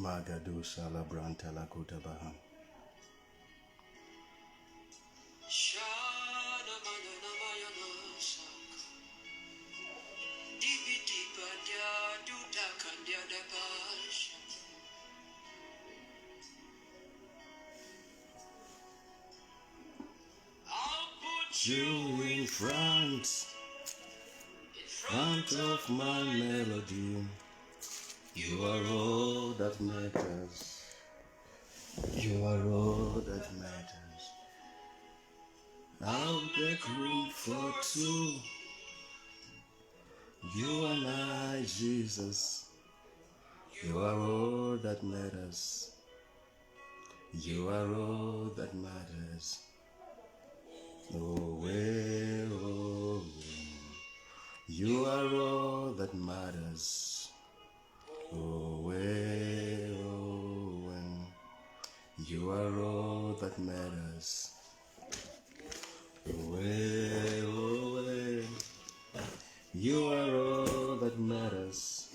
Magadu Salabranta la Kutabaha. You in front of my melody. You are all that matters. You are all that matters. I'll make room for two. You and I, Jesus. You are all that matters. You are all that matters. Oh, well, you are all that matters. Oh, well, you are all that matters. Oh, well, you are all that matters.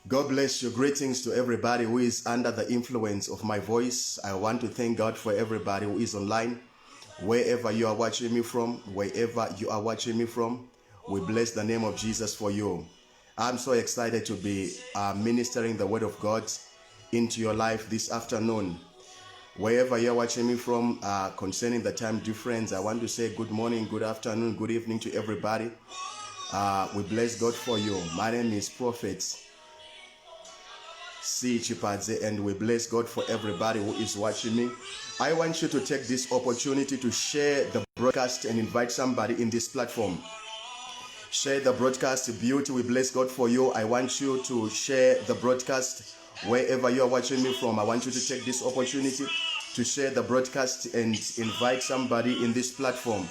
God bless you. Greetings to everybody who is under the influence of my voice. I want to thank God for everybody who is online. Wherever you are watching me from, we bless the name of Jesus for you. I'm so excited to be ministering the word of God into your life this afternoon. Wherever you're watching me from, concerning the time difference, I want to say good morning, good afternoon, good evening to everybody. We bless God for you. My name is Prophet Chipadze, and we bless God for everybody who is watching me. I want you to take this opportunity to share the broadcast and invite somebody in this platform. Share the broadcast. Beauty, we bless God for you. I want you to share the broadcast wherever you are watching me from. I want you to take this opportunity to share the broadcast and invite somebody in this platform.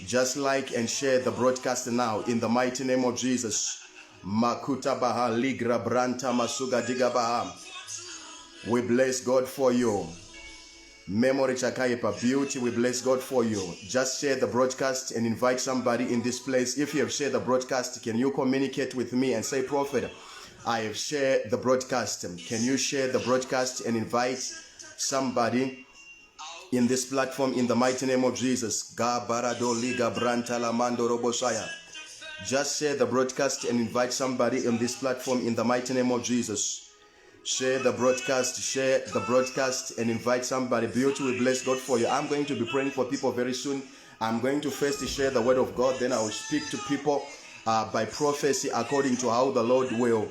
Just like and share the broadcast now in the mighty name of Jesus. Makuta Baha Ligra Branta Masuga Diga Baha. We bless God for you. Memory Chakaipa Beauty, we bless God for you. Just share the broadcast and invite somebody in this place. If you have shared the broadcast, can you communicate with me and say, Prophet, I have shared the broadcast. Can you share the broadcast and invite somebody in this platform in the mighty name of Jesus? Gabarado Liga Branta Lamando Robosaya. Just share the broadcast and invite somebody in this platform in the mighty name of Jesus. Share the broadcast and invite somebody. Beauty, we bless God for you. I'm going to be praying for people very soon. I'm going to first share the word of God, then I will speak to people by prophecy according to how the Lord will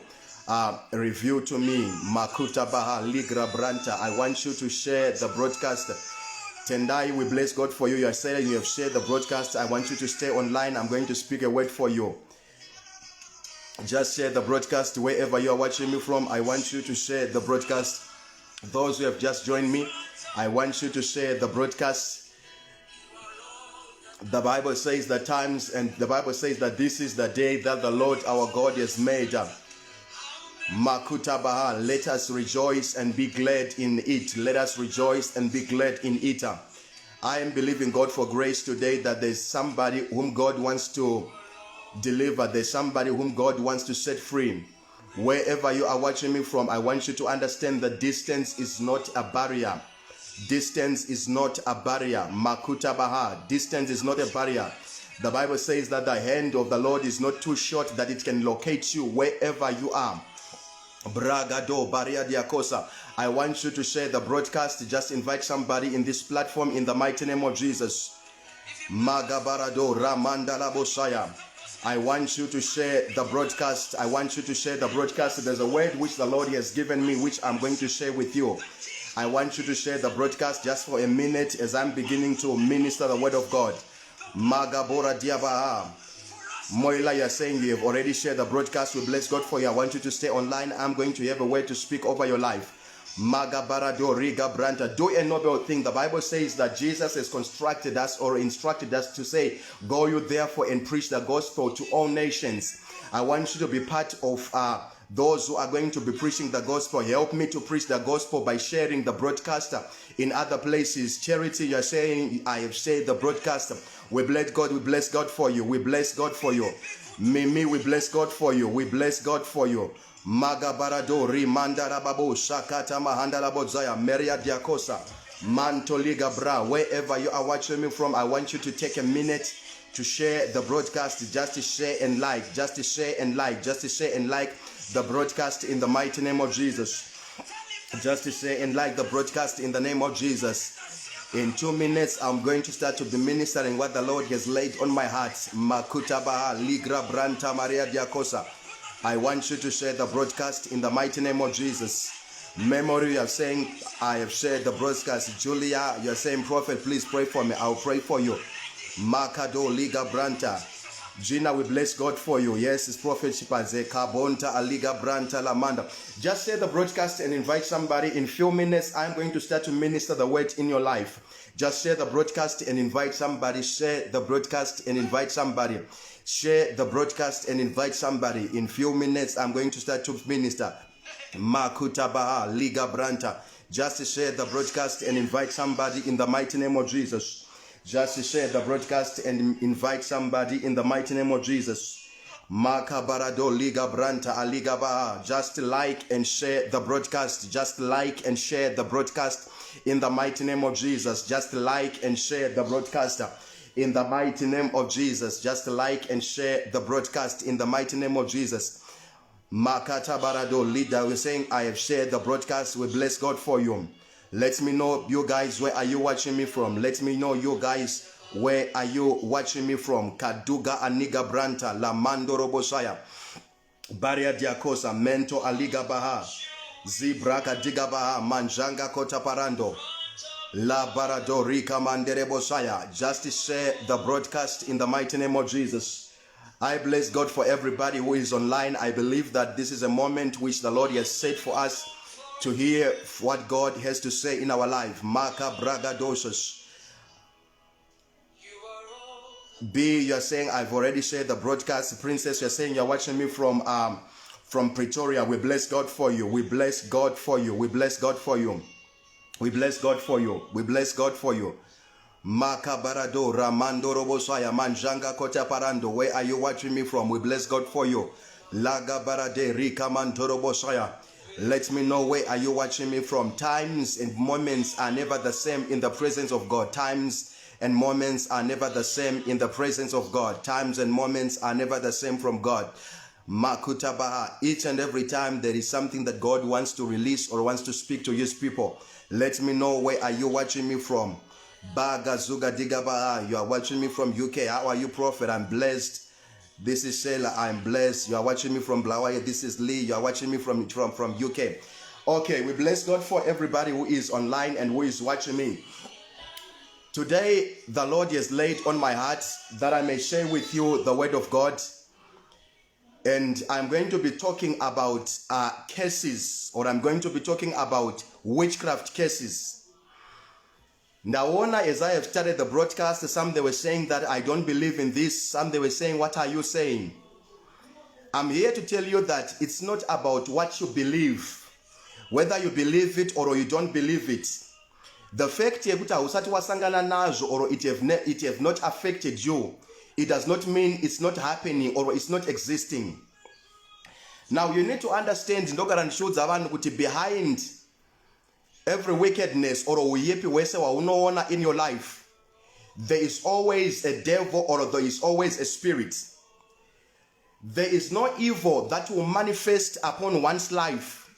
reveal to me. Makuta Baha Ligra Branta. I want you to share the broadcast. Tendai, we bless God for you. You are saying you have shared the broadcast. I want you to stay online. I'm going to speak a word for you. Just share the broadcast wherever you are watching me from. I want you to share the broadcast. Those who have just joined me, I want you to share the broadcast. The Bible says that this is the day that the Lord our God has made. Makuta Baha, let us rejoice and be glad in it. Let us rejoice and be glad in it. I am believing God for grace today that there's somebody whom God wants to deliver. There's somebody whom God wants to set free. Wherever you are watching me from, I want you to understand that distance is not a barrier. Distance is not a barrier. Makuta Baha, distance is not a barrier. The Bible says that the hand of the Lord is not too short that it can locate you wherever you are. Bragado Baria Diakosa. I want you to share the broadcast. Just invite somebody in this platform in the mighty name of Jesus. Magabarado Ramandala Bosaya. I want you to share the broadcast. There's a word which the Lord has given me, which I'm going to share with you. I want you to share the broadcast just for a minute as I'm beginning to minister the word of God. Magabora Diabaha. Moila, you're saying you have already shared the broadcast. We bless God for you. I want you to stay online. I'm going to have a word to speak over your life. Magabarado Riga Branta. Do a noble thing. The Bible says that Jesus has instructed us to say, go you therefore and preach the gospel to all nations. I want you to be part of those who are going to be preaching the gospel. Help me to preach the gospel by sharing the broadcast in other places. Charity, you're saying, I have shared the broadcast. We bless God for you. Mimi, we bless God for you. We bless God for you. Magabarado rimanda rababo shakata mahanda labodzaya meria diakosa mantoliga bra. Wherever you are watching me from, I want you to take a minute to share the broadcast. Just to share and like. Just to share and like. Just to share and like the broadcast in the mighty name of Jesus. Just to share and like the broadcast in the name of Jesus. In 2 minutes, I'm going to start to be ministering what the Lord has laid on my heart. Makutabaha ligra branta maria diakosa. I want you to share the broadcast in the mighty name of Jesus. Memory, you are saying, I have shared the broadcast. Julia, you are saying, Prophet, please pray for me. I'll pray for you. Makado liga branta. Gina, we bless God for you. Yes, it's Prophet Chipadze. Kabonta aliga branta lamanda. Just share the broadcast and invite somebody. In few minutes, I'm going to start to minister the word in your life. Just share the broadcast and invite somebody. Share the broadcast and invite somebody. Share the broadcast and invite somebody. In few minutes, I'm going to start to minister. Makutabaha liga branta. Just share the broadcast and invite somebody in the mighty name of Jesus. Just share the broadcast and invite somebody in the mighty name of Jesus. Makabarado liga branta aliga baha. Just like and share the broadcast. Just like and share the broadcast in the mighty name of Jesus. Just like and share the broadcast in the mighty name of Jesus. Just like and share the broadcast in the mighty name of Jesus. Makata barado leader, we're saying I have shared the broadcast. We bless God for you. Let me know, you guys, where are you watching me from? Let me know, you guys, where are you watching me from? Kaduga aniga branta la mando robosaya baria diakosa mento aliga baha zibraka diga baha manjanga kota parando la barado rika mandere bosaya. Just share the broadcast in the mighty name of Jesus. I bless God for everybody who is online. I believe that this is a moment which the Lord has set for us to hear what God has to say in our life. Maka braga dosas. B, you're saying I've already shared the broadcast. Princess, you're saying you're watching me from Pretoria. We bless God for you. We bless God for you. We bless God for you. We bless God for you. We bless God for you. Makabarado Ramando Robosaya Manjanga Kota Parando. Where are you watching me from? We bless God for you. Laga Barade Rika Mantorobosaya. Let me know, where are you watching me from? Times and moments are never the same in the presence of God. Times and moments are never the same in the presence of God. Times and moments are never the same from God. Makutabaha. Each and every time there is something that God wants to release or wants to speak to his people. Let me know, where are you watching me from? Bagazuga Digabaha. You are watching me from UK. How are you, Prophet? I'm blessed. This is Sheila. I'm blessed. You are watching me from Varoyi. This is Lee. You are watching me from UK. Okay, we bless God for everybody who is online and who is watching me. Today, the Lord has laid on my heart that I may share with you the word of God. And I'm going to be talking about cases, or I'm going to be talking about witchcraft cases. Now, as I have started the broadcast, some they were saying that I don't believe in this. Some they were saying, what are you saying? I'm here to tell you that it's not about what you believe, whether you believe it or you don't believe it. The fact or it have not affected you, it does not mean it's not happening or it's not existing. Now you need to understand behind every wickedness or in your life, there is always a devil or there is always a spirit. There is no evil that will manifest upon one's life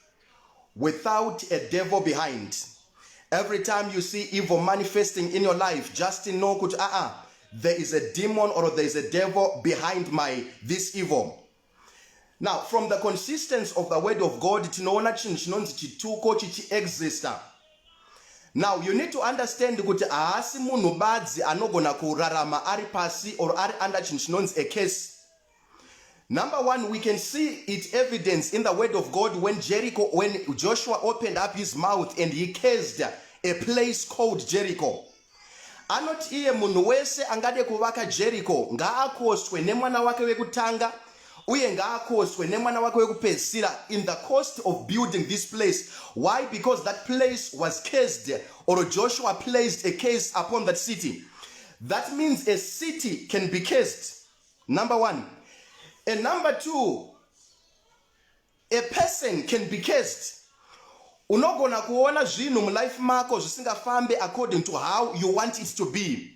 without a devil behind. Every time you see evil manifesting in your life, just know there is a demon or there is a devil behind this evil. Now, from the consistency of the word of God, now you need to understand a case. Number one, we can see it evidence in the word of God when Joshua opened up his mouth and he cursed a place called Jericho. Anot iye munhu wese angade kuvaka Jericho ngaakoswe nemwana wake wekutanga uye ngaakoswe nemwana wake wekupedzisira in the cost of building this place. Why? Because that place was cursed, or Joshua placed a curse upon that city. That means a city can be cursed. Number one. And number two, a person can be cursed. Unogona kuona zvinhu mulife mako zvisingafambe according to how you want it to be.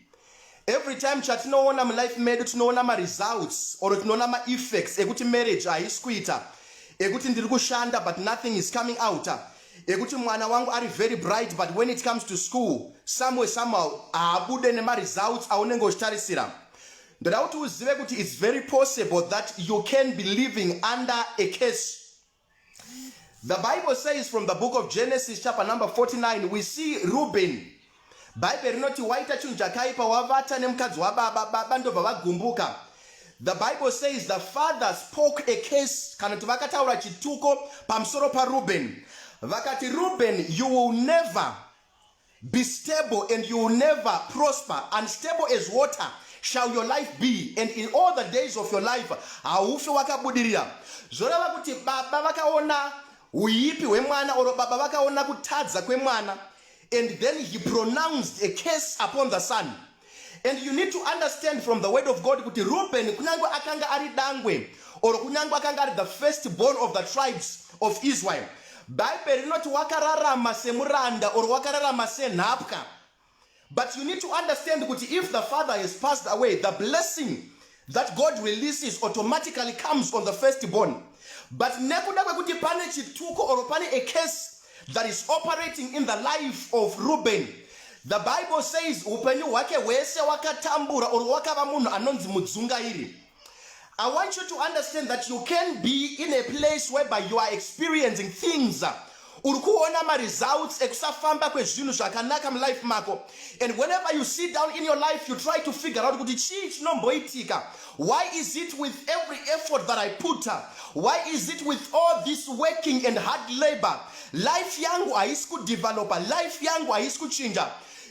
Every time chatinoona mulife medu tinoona ma-results or tinoona ma-effects ekuti marriage haisi kuita, ekuti ndiri kushanda but nothing is coming out, ekuti mwana wangu ari very bright but when it comes to school somehow haabude nema-results aunenge uchitarisira. Ndoda kuti uzive kuti it's very possible that you can be living under a curse. The Bible says from the book of Genesis chapter number 49, we see Reuben. Bible rinoti waita chinhu chakaipa wavata nemukadzi wababa ndobva vagumbuka. The Bible says the father spoke a curse, kana kuti vakataura chituko pamusoro paReuben. Vakati, Reuben, you will never be stable and you will never prosper. Unstable as water shall your life be, and in all the days of your life haufi wakabudirira. Zvoreva kuti baba vakaona uipi hwemwana, oro baba vakaona kutadza kwemwana, and then he pronounced a curse upon the son. And you need to understand from the word of God kuti Reuben kunyange akanga ari dangwe, or kunyange akanga ari the firstborn of the tribes of Israel, Bible rinoti wakararama semuranda or wakararama senhapwa. But you need to understand kuti if the father has passed away, the blessing that God releases automatically comes on the firstborn. But nekuda kwekuti pane chituko or pane a curse that is operating in the life of Reuben, the Bible says upenyu wake wese wakatambura or wakava munhu anonzi mudzungairi. I want you to understand that you can be in a place whereby you are experiencing things. Uri kuona ma-results ekusafamba kwezvinhu zvakanaka mulife mako. And whenever you sit down in your life, you try to figure out kuti chii chinomboitika. Why is it with every effort that I put? Why is it with all this working and hard labor? Life yangu haisi kudevelopa, life yangu haisi kuchinja.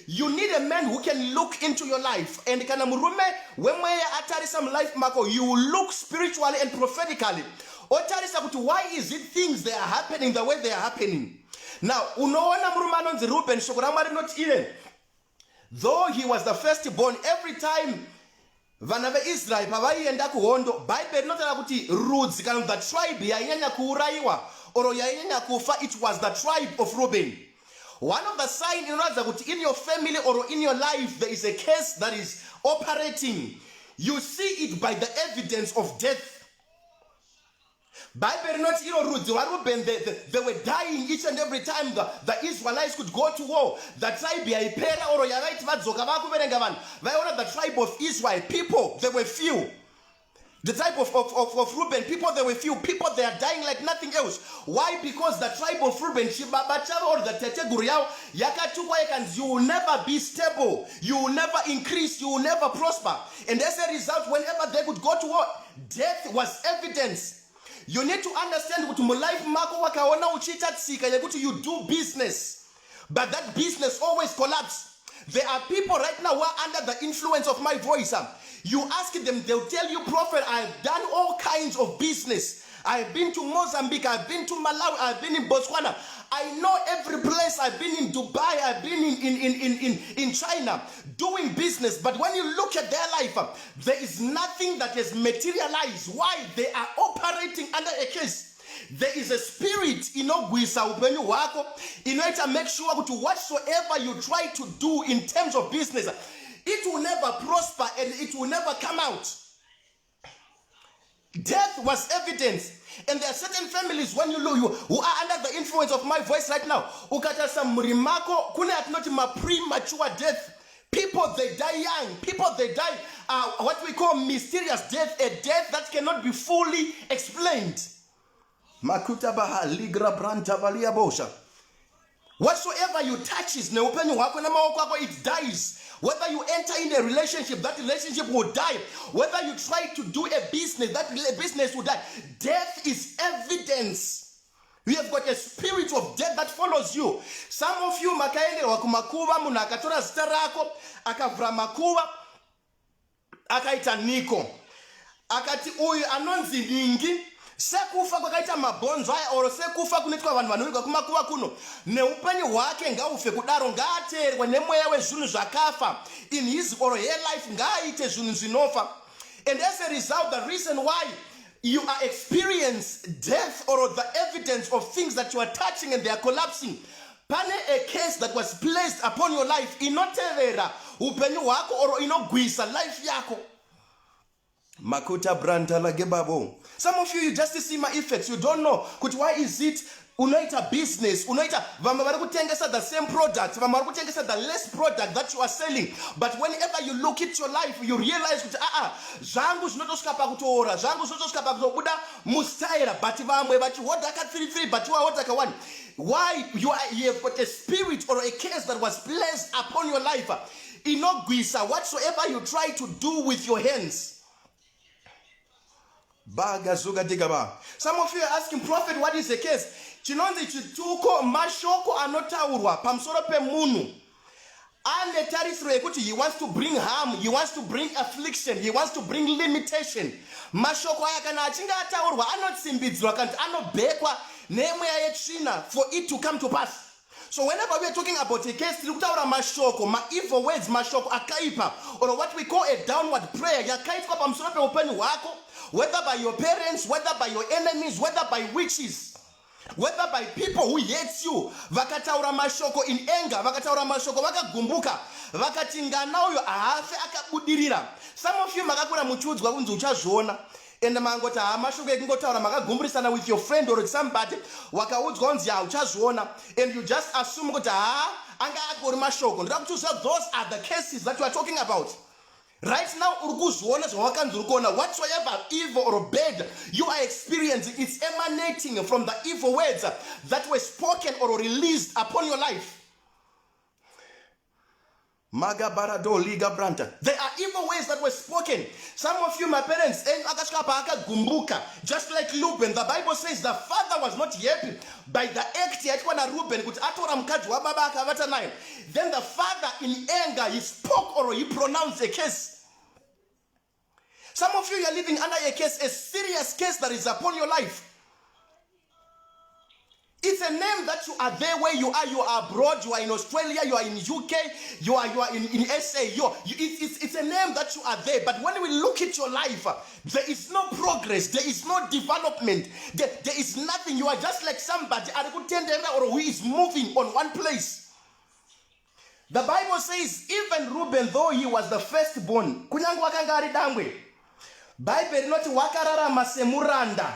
You need a man who can look into your life. And kana murume wemwe atarisa mulife mako, you will look spiritually and prophetically. Otarisa kuti why is it things they are happening the way they are happening. Now, unoona murume anonzi Reuben, shoko raMwari rinoti iye, though he was the firstborn, every time vana veIsrael pavaienda kuhondo, Bible rinotara kuti rudzi kana the tribe yainyanya kuuraiwa or yainyanya kufa, it was the tribe of Reuben. One of the signs inoratidza kuti in your family or in your life there is a curse that is operating. You see it by the evidence of death. Bible not rudzi waReuben, they were dying each and every time the Israelites could go to war. The tribe yaipera or yavaiti vadzoka vakuverenga vanhu vaiona the tribe of Israel, people they were few. The tribe of Reuben, people they were few. People they are dying like nothing else. Why? Because the tribe of Reuben, Chibaba or the Teteguri yakatukwa yakans, you will never be stable, you will never increase, you will never prosper. And as a result, whenever they could go to war, death was evidence. You need to understand kuti mulife mako wakaona uchita tsika yekuti you do business, but that business always collapse. There are people right now who are under the influence of my voice. You ask them, they'll tell you, Prophet, I've done all kinds of business. I've been to Mozambique, I've been to Malawi, I've been in Botswana. I know every place. I've been in Dubai, I've been in China doing business. But when you look at their life, there is nothing that has materialized. Why? They are operating under a curse. There is a spirit inogwisa upenyu wako inoita make sure that whatsoever you try to do in terms of business, it will never prosper and it will never come out. Death was evidence. And there are certain families when you look who are under the influence of my voice right now. Ukatasa murimako kune atinoti ma premature death. People they die young. People they die what we call mysterious death, a death that cannot be fully explained. Makuta baha ligra branta valia bosha. Whatsoever you touch is neupenyu wako na maoko wako, it dies. Whether you enter in a relationship, that relationship will die. Whether you try to do a business, that business will die. Death is evidence. We have got a spirit of death that follows you. Some of you makaende wakumakuva muna akatora zita rako akavra makuva akaita niko akati uyu anonzi ningi sekufa kwakaita mabhonzo aya oro sekufa kunoitwa vanhu vanowirirwa kumakuva kuno neupenyu hwake ngaufe kudaro, ngaateerwe nemweya wezvinhu zvakafa in his or her life, ngaaite zvinhu zvinofa. And as a result, the reason why you are experiencing death or the evidence of things that you are touching and they are collapsing, pane a case that was placed upon your life, inotevera upenyu hwako or inogwisa life yako. Makuta branta lagebabo. Some of you just see my effects. You don't know. Why is it unaita business? Unaita vama varikutengesa the same product. Vama varikutengesa the less product that you are selling. But whenever you look at your life, you realize zangu zvinotosvika pakutoora, zangu zvinotosvika pakutobuda mustaira, but vamwe vachi hodaka 3 but you are hodaka 1. Why? You have got a spirit or a case that was placed upon your life. Inogwisa whatsoever you try to do with your hands. Some of you are asking, Prophet, what is the case? Chinonzi chituko mashoko anotaurwa pamsoro pe munu. Ane tarisro ekuti he wants to bring harm, he wants to bring affliction, he wants to bring limitation. Mashoko aya kana achinga ataurwa anotsimbidzwa kanti anobekwa nemweya yetsvina for it to come to pass. So whenever we are talking about a case, tikutaura mashoko, ma evil words, mashoko akaipa, or what we call a downward prayer, yakaitwa pamsoro pe upenyu hwako, whether by your parents, whether by your enemies, whether by witches, whether by people who hate you, vakataura mashoko in anger, vakataura mashoko vakagumbuka, vakati ngana uyo ahafe akabudirira. Some of you makakura muchiudzwa kunzi uchazviona. And mangota mashoko ekungotaura makagumburisana with your friend or somebody, wakaudzwa kunzi uchazviona, and you just assume kuti anga akori mashoko. Ndoda kuti those are the cases that you are talking about. Right now, whatsoever evil or bad you are experiencing, it's emanating from the evil words that were spoken or released upon your life. There are evil words that were spoken. Some of you, my parents, just like Reuben, the Bible says the father was not happy by the act Reuben. Then the father, in anger, he spoke or he pronounced a case. Some of you are living under a case, a serious case that is upon your life. It's a name that you are there where you are. You are abroad, you are in Australia, you are in UK, you are in SA. It's a name that you are there. But when we look at your life, there is no progress, there is no development, there is nothing. You are just like somebody who is moving on one place. The Bible says, even Reuben, though he was the firstborn, Bible not wakararama semuranda.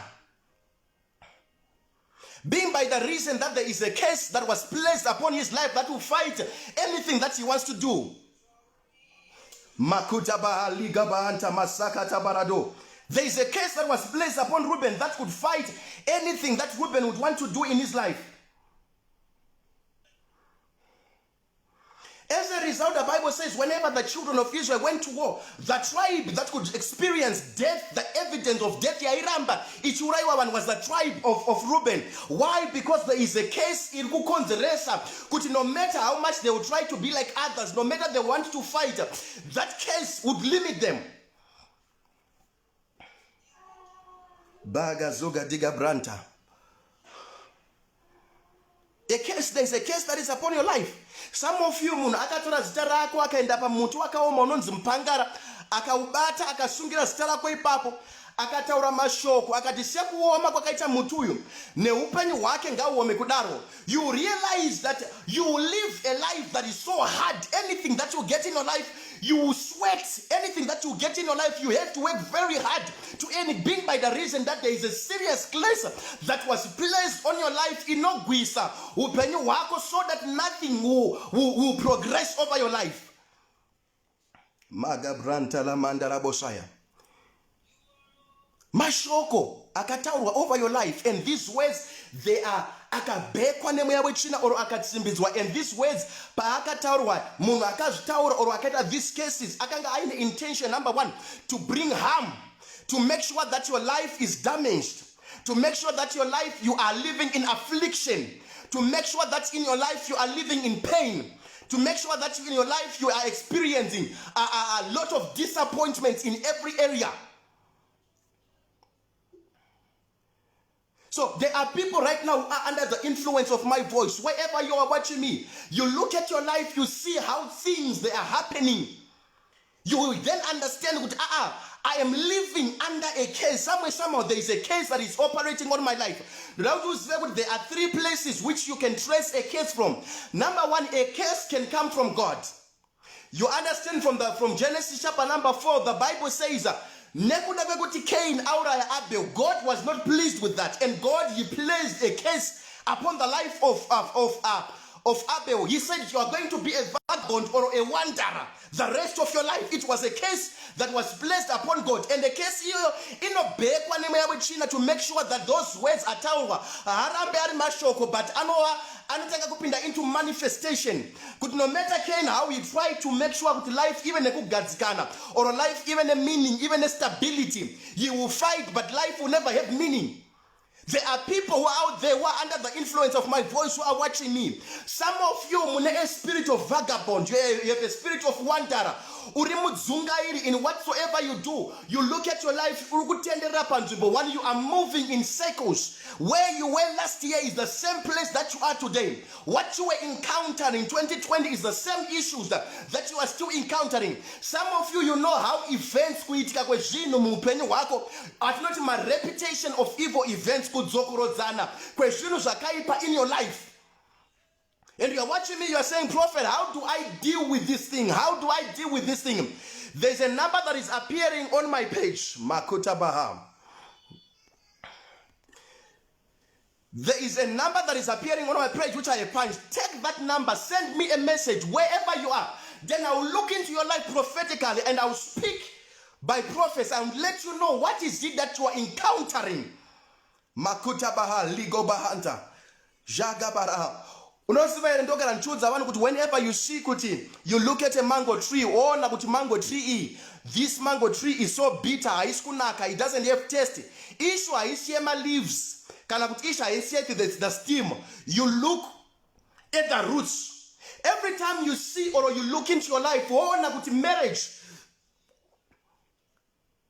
Being by the reason that there is a case that was placed upon his life that will fight anything that he wants to do. There is a case that was placed upon Reuben that could fight anything that Reuben would want to do in his life. As a result, the Bible says whenever the children of Israel went to war, the tribe that could experience death, the evidence of death, Ichuraiwan was the tribe of Reuben. Why? Because there is a case in Kukonzeresa, no matter how much they would try to be like others, no matter they want to fight, that case would limit them. Baga zoga diga branta. There's a case that is upon your life. Some of you akatora zita rako akaenda pamuti wakaoma unonzi mpangara akaubata akasungira zita rako ipapo akataura mashoko akati sekuoma kwakaita muti uyu neupenyu hwake ngauome kudaro. You realize that you live a life that is so hard. Anything that you get in your life, you sweat. Anything that you get in your life, you have to work very hard to earn it, being by the reason that there is a serious place that was placed on your life in Ogwisa, upenyu wako, so that nothing will progress over your life. Magabranta la mandala bosaya. Mashoko akataurwa over your life, and these words, they are akabekwa nemweya wechina or akatsimbidzwa, and these words paakataurwa munhu akazvitaura or akaita these cases akanga aine intention, number one, to bring harm, to make sure that your life is damaged, to make sure that your life you are living in affliction, to make sure that in your life you are living in pain, to make sure that in your life you are experiencing a lot of disappointments in every area. So there are people right now who are under the influence of my voice. Wherever you are watching me, you look at your life, you see how things they are happening. You will then understand, I am living under a case. Somehow there is a case that is operating on my life. There are three places which you can trace a case from. Number one, a case can come from God. You understand from Genesis chapter number 4, the Bible says, Cain, Abel, God was not pleased with that. And God, he placed a case upon the life of Abel. He said, you are going to be a vagabond or a wanderer the rest of your life. It was a case that was placed upon God. And the case here, to make sure that those words are told, but anotanga kupinda into manifestation. Could no matter Cain how he tried to make sure that life even a kugadzikana or life even a meaning, even a stability, he will fight, but life will never have meaning. There are people who are out there who are under the influence of my voice who are watching me. Some of you have a spirit of vagabond, you have a spirit of wanderer. In whatsoever you do, you look at your life, but when you are moving in circles, where you were last year is the same place that you are today. What you were encountering in 2020 is the same issues that you are still encountering. Some of you know how events not my reputation of evil events in your life. And you are watching me, you are saying, Prophet, how do I deal with this thing? How do I deal with this thing? There's a number that is appearing on my page. Makuta Baham. There is a number that is appearing on my page, which I have punched. Take that number, send me a message wherever you are. Then I will look into your life prophetically and I will speak by prophets and let you know what is it that you are encountering. Makuta Baha, Ligo Bahanta, Jaga Baraha. Whenever you see you look at a mango tree or mango tree, this mango tree is so bitter, it doesn't have taste. Leaves, the stem. You look at the roots. Every time you see or you look into your life, marriage,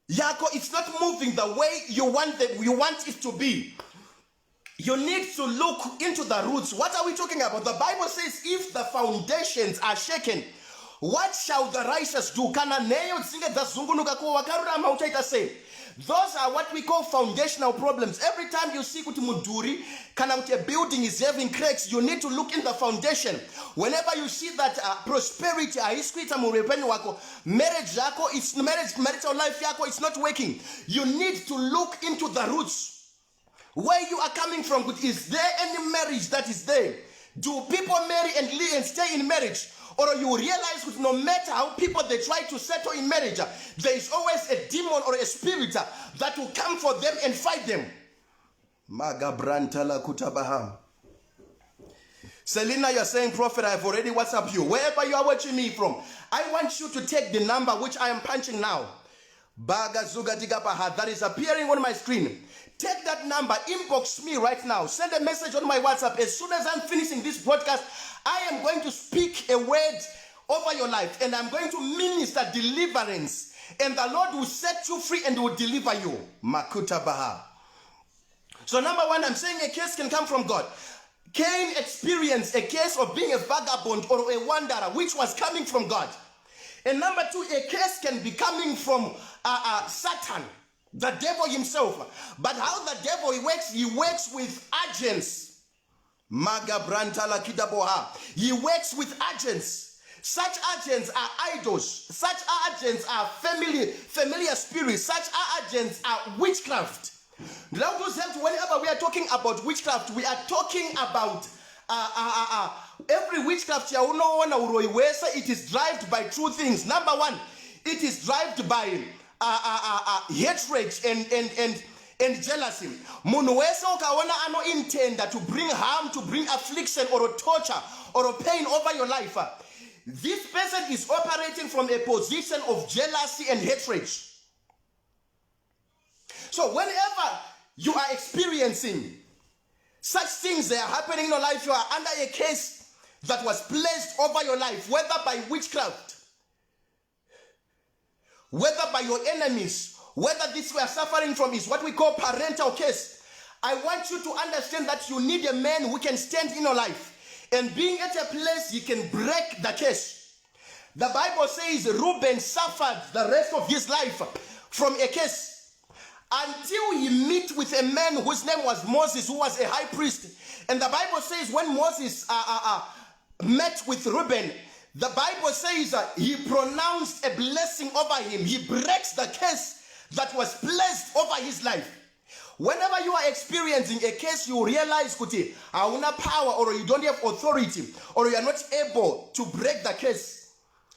it's not moving the way you want it to be. You need to look into the roots. What are we talking about? The Bible says, if the foundations are shaken, what shall the righteous do? Those are what we call foundational problems. Every time you see a building is having cracks, you need to look in the foundation. Whenever you see that prosperity, marital life, it's not working, you need to look into the roots. Where you are coming from, is there any marriage that is there? Do people marry and live and stay in marriage? Or you realize that no matter how people they try to settle in marriage, there is always a demon or a spirit that will come for them and fight them. Magabrantala kutabaham. Selena, you're saying, Prophet, I've already WhatsApp you. Wherever you are watching me from, I want you to take the number which I am punching now. Baga Zuga Digabaha, that is appearing on my screen. Take that number, inbox me right now. Send a message on my WhatsApp. As soon as I'm finishing this broadcast, I am going to speak a word over your life. And I'm going to minister deliverance. And the Lord will set you free and will deliver you. Makuta Baha. So number one, I'm saying a case can come from God. Cain experienced a case of being a vagabond or a wanderer, which was coming from God. And number two, a case can be coming from Satan, the devil himself. But how the devil he works with agents. Maga Brantala Kidaboha. He works with agents. Such agents are idols. Such agents are familiar spirits. Such agents are witchcraft. Whenever we are talking about witchcraft, we are talking about every witchcraft. It is driven by two things. Number one, it is driven by hatred and jealousy. Munwesa ukaona ano intenda to bring harm, to bring affliction or torture or pain over your life. This person is operating from a position of jealousy and hatred. So whenever you are experiencing such things that are happening in your life, you are under a case that was placed over your life, whether by witchcraft, whether by your enemies, whether this we are suffering from is what we call parental case. I want you to understand that you need a man who can stand in your life. And being at a place, he can break the case. The Bible says Reuben suffered the rest of his life from a curse until he met with a man whose name was Moses, who was a high priest. And the Bible says when Moses met with Reuben, the Bible says he pronounced a blessing over him. He breaks the curse that was placed over his life. Whenever you are experiencing a case, you realize kuti hauna power, or you don't have authority, or you are not able to break the case.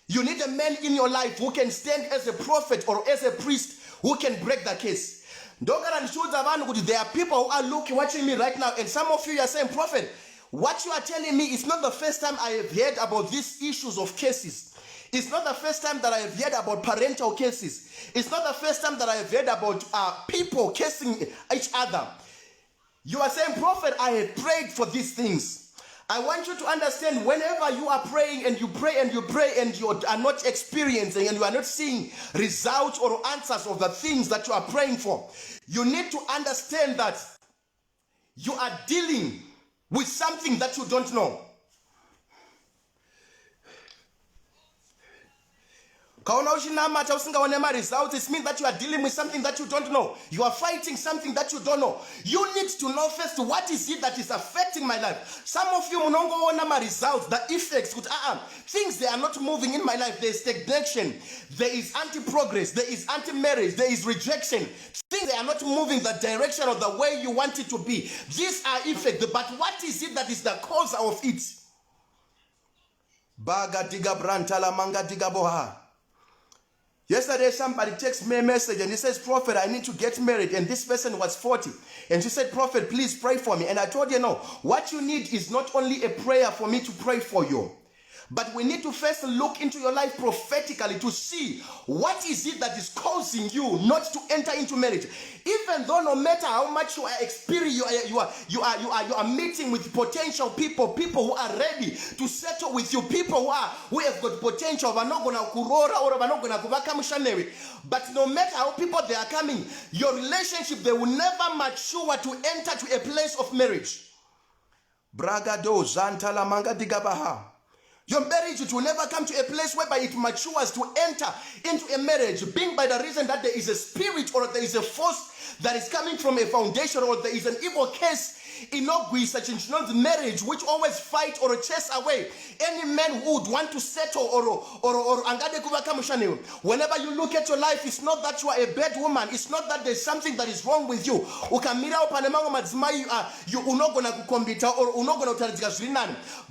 You need a man in your life who can stand as a prophet or as a priest who can break the case. There are people who are watching me right now, and some of you are saying, Prophet, what you are telling me is not the first time I have heard about these issues of cases. It's not the first time that I have heard about parental cases. It's not the first time that I have heard about people cursing each other. You are saying, Prophet, I have prayed for these things. I want you to understand, whenever you are praying and you pray and you pray and you are not experiencing and you are not seeing results or answers of the things that you are praying for, you need to understand that you are dealing with something that you don't know. Results, it means that you are dealing with something that you don't know. You are fighting something that you don't know. You need to know first, what is it that is affecting my life? Some of you results, the effects, things they are not moving in my life. There is stagnation, there is anti-progress, there is anti-marriage, there is rejection. Things they are not moving the direction of the way you want it to be. These are effects, but what is it that is the cause of it? Baga diga brantala manga diga boha. Yesterday, somebody texted me a message and he says, Prophet, I need to get married. And this person was 40. And she said, Prophet, please pray for me. And I told you, no, what you need is not only a prayer for me to pray for you, but we need to first look into your life prophetically to see what is it that is causing you not to enter into marriage. Even though no matter how much you are experiencing, you are meeting with potential people who are ready to settle with you, people who have got potential, but no matter how people they are coming, your relationship, they will never mature to enter to a place of marriage. Bragado zantala manga digabaha. Your marriage, it will never come to a place whereby it matures to enter into a marriage, being by the reason that there is a spirit or there is a force that is coming from a foundation, or there is an evil case in such marriage which always fight or chase away any man who would want to settle or whenever you look at your life, it's not that you are a bad woman, it's not that there's something that is wrong with you,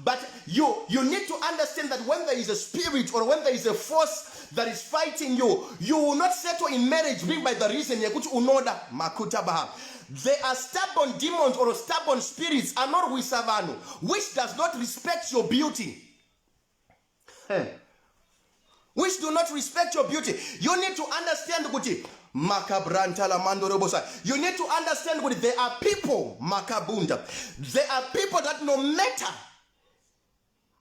but you need to understand that when there is a spirit or when there is a force that is fighting you, you will not settle in marriage being by the reason there are stubborn demons or stubborn spirits which does not respect your beauty. Which do not respect your beauty. You need to understand you need to understand there are people there are people that no matter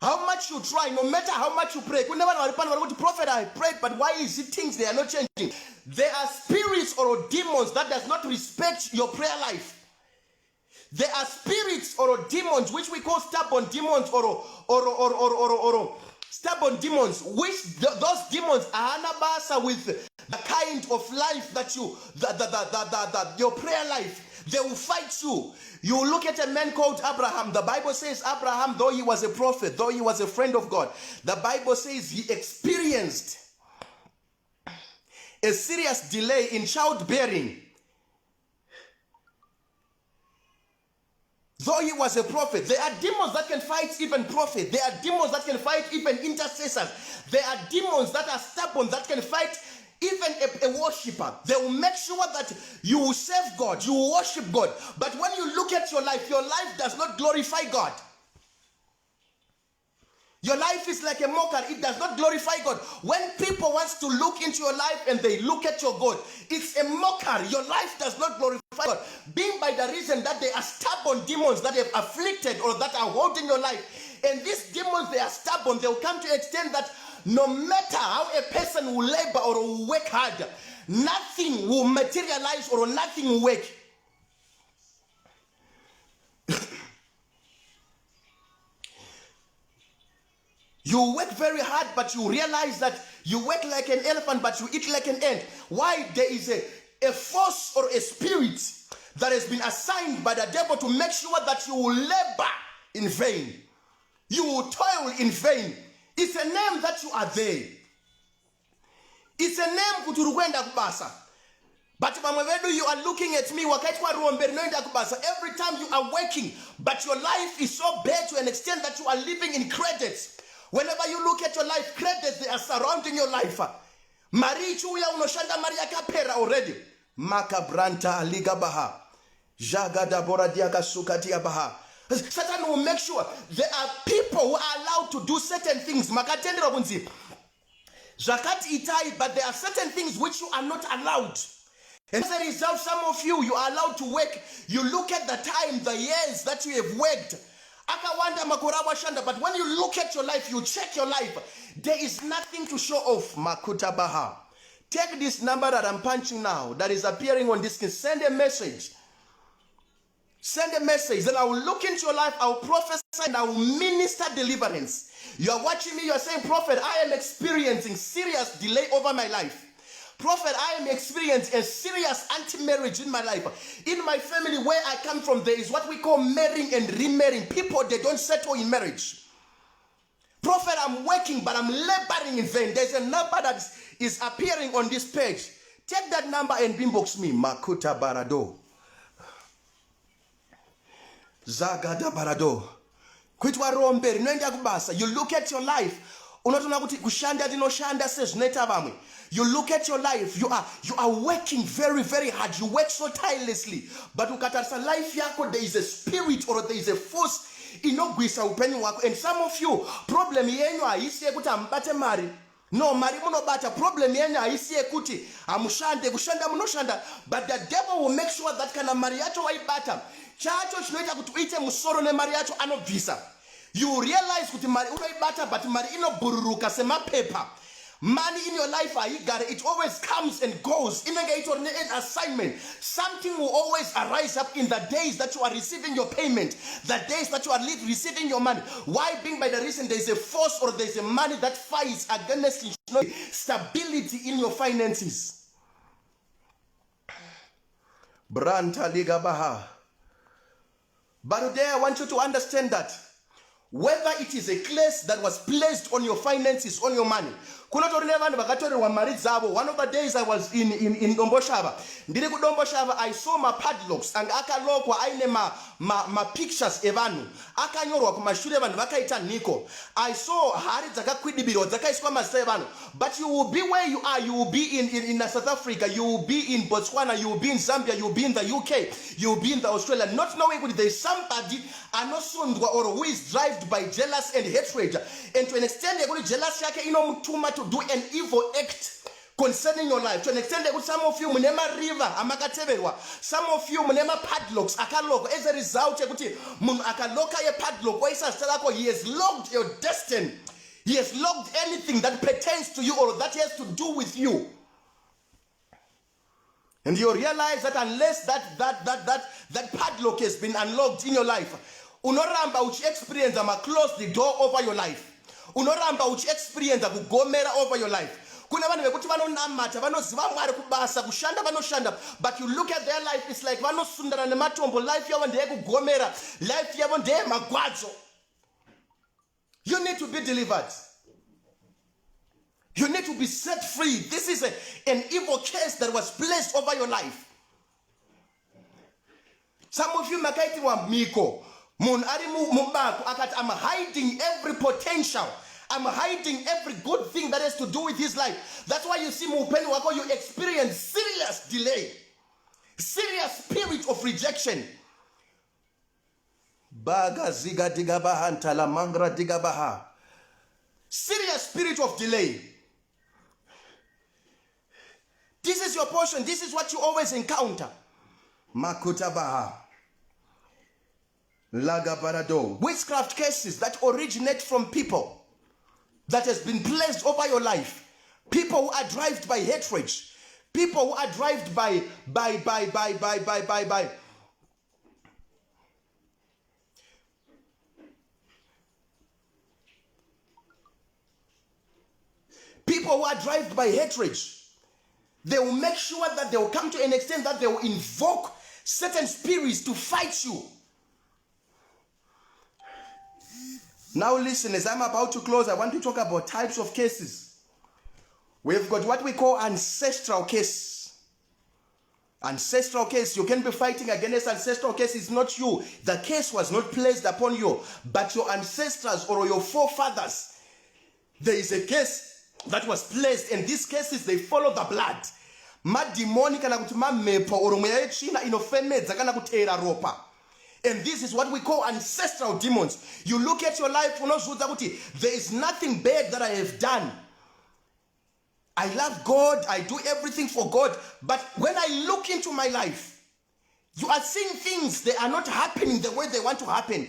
how much you try, no matter how much you pray, Prophet, I prayed, but why is it things they are not changing? There are spirits or demons that does not respect your prayer life. There are spirits or demons which we call stubborn demons or stubborn demons, which those demons are anabasa with the kind of life that your prayer life. They will fight you. You look at a man called Abraham. The Bible says Abraham, though he was a prophet, though he was a friend of God, the Bible says he experienced a serious delay in childbearing. Though he was a prophet, there are demons that can fight even prophets. There are demons that can fight even intercessors. There are demons that are stubborn that can fight even a worshiper. They will make sure that you will serve God, you will worship God. But when you look at your life does not glorify God. Your life is like a mockery. It does not glorify God. When people want to look into your life and they look at your God, it's a mockery. Your life does not glorify God. Being by the reason that there are stubborn demons that have afflicted or that are holding your life. And these demons, they are stubborn. They will come to an extent that no matter how a person will labor or will work hard, nothing will materialize or nothing will work. You work very hard, but you realize that You work like an elephant, but you eat like an ant. Why? There is a force or a spirit that has been assigned by the devil to make sure that you will labor in vain. You will toil in vain. It's a name that you are there. It's a name kuturukwenda kubasa. But you are looking at me. Every time you are working, but your life is so bad to an extent that you are living in credits. Whenever you look at your life, credits, they are surrounding your life. Mari chuya unoshanda Maria kapera already. Makabranta ligabaha. Jagada boradiaka sukati baha. Satan will make sure there are people who are allowed to do certain things. Makatendera bunzi. Zakati itai, but there are certain things which you are not allowed. And as a result, some of you are allowed to work. You look at the time, the years that you have worked. But when you look at your life, you check your life, there is nothing to show off. Makuta Baha. Take this number that I'm punching now, that is appearing on this screen. Send a message. Send a message. Then I will look into your life, I will prophesy, and I will minister deliverance. You are watching me, you are saying, Prophet, I am experiencing serious delay over my life. Prophet, I am experiencing a serious anti-marriage in my life. In my family, where I come from, there is what we call marrying and remarrying. People, they don't settle in marriage. Prophet, I'm working, but I'm laboring in vain. There's a number that is appearing on this page. Take that number and inbox me. Makuta Barado. Zagada Barado. Kwitwa romberi, noenda kubasa. You look at your life. Unatona kuti kushanda dino shanda says neta bamwe. You look at your life, you are working very, very hard. You work so tirelessly. But ukatarisa life yako, there is a spirit or there is a force inogwisa upenyu wako. And some of you, problem yenyu aisiye kuti ambate mari. No, mari munobata. Problem yenyu aisiye kuti amushande, kushanda munoshanda. But the devil will make sure that kana mari yacho waibata. Chacho chinoita kuti uite musoro ne mari yacho anobvisa. You realize kuti mari unoibata, but mari inobururuka sema paper. Money in your life, it always comes and goes. In an assignment, something will always arise up in the days that you are receiving your payment, the days that you are receiving your money. Why? Being by the reason there is a force or there is a money that fights against stability in your finances. Branta Liga Baha. But today I want you to understand that whether it is a curse that was placed on your finances, on your money. One of the days I was in Domboshava. I saw my padlocks and akalokwa aine ma pictures evanu. Akanyorwa kumashure vanhu vakaita niko. I saw hari dzakakwidibirwa dzakaiswa masevanu. But you will be where you are. You will be in South Africa. You will be in Botswana. You will be in Zambia. You will be in the UK. You will be in the Australia. Not knowing that there is somebody anosundwa or who is driven by jealous and hatred. And to an extent, jealous yake inomutuma to do an evil act concerning your life. To an extent that some of you munema river amakateberwa, some of you munema padlocks akaloko. As a result, mun akaloka ye padlock. He has locked your destiny. He has locked anything that pertains to you or that has to do with you. And you realize that unless that padlock has been unlocked in your life, unoramba uchi experience close the door over your life. Unoramba uchi experience kugomera over your life. Kuna vanhu vekuti vanonamata vanoziva Mwari kubasa kushanda vanoshanda, but you look at their life, it's like vanosundana nematombo. Life yavo ndeye kugomera, life yavo ndeye magwadzo. You need to be delivered. You need to be set free. This is an evil curse that was placed over your life. Some of you makaiti wa miko. I'm hiding every potential. I'm hiding every good thing that has to do with his life. That's why you see Mupeni Wako, you experience serious delay. Serious spirit of rejection. Baga ziga digabaha ntala mangra digabaha. Serious spirit of delay. This is your portion. This is what you always encounter. Makutabaha. Lagabarado. Witchcraft cases that originate from people that has been placed over your life. People who are driven by hatred. People who are driven by people People who are driven by hatred, they will make sure that they will come to an extent that they will invoke certain spirits to fight you. Now listen, as I'm about to close, I want to talk about types of cases. We've got what we call ancestral case. Ancestral case, you can be fighting against ancestral case. It's not you. The case was not placed upon you, but your ancestors or your forefathers. There is a case that was placed, and these cases, they follow the blood. Madimoni kana kuti mamepo or mweya yechina inofemedza kana kuteera ropa. And this is what we call ancestral demons. You look at your life, unozudza kuti there is nothing bad that I have done. I love God, I do everything for God, but when I look into my life, you are seeing things, they are not happening the way they want to happen.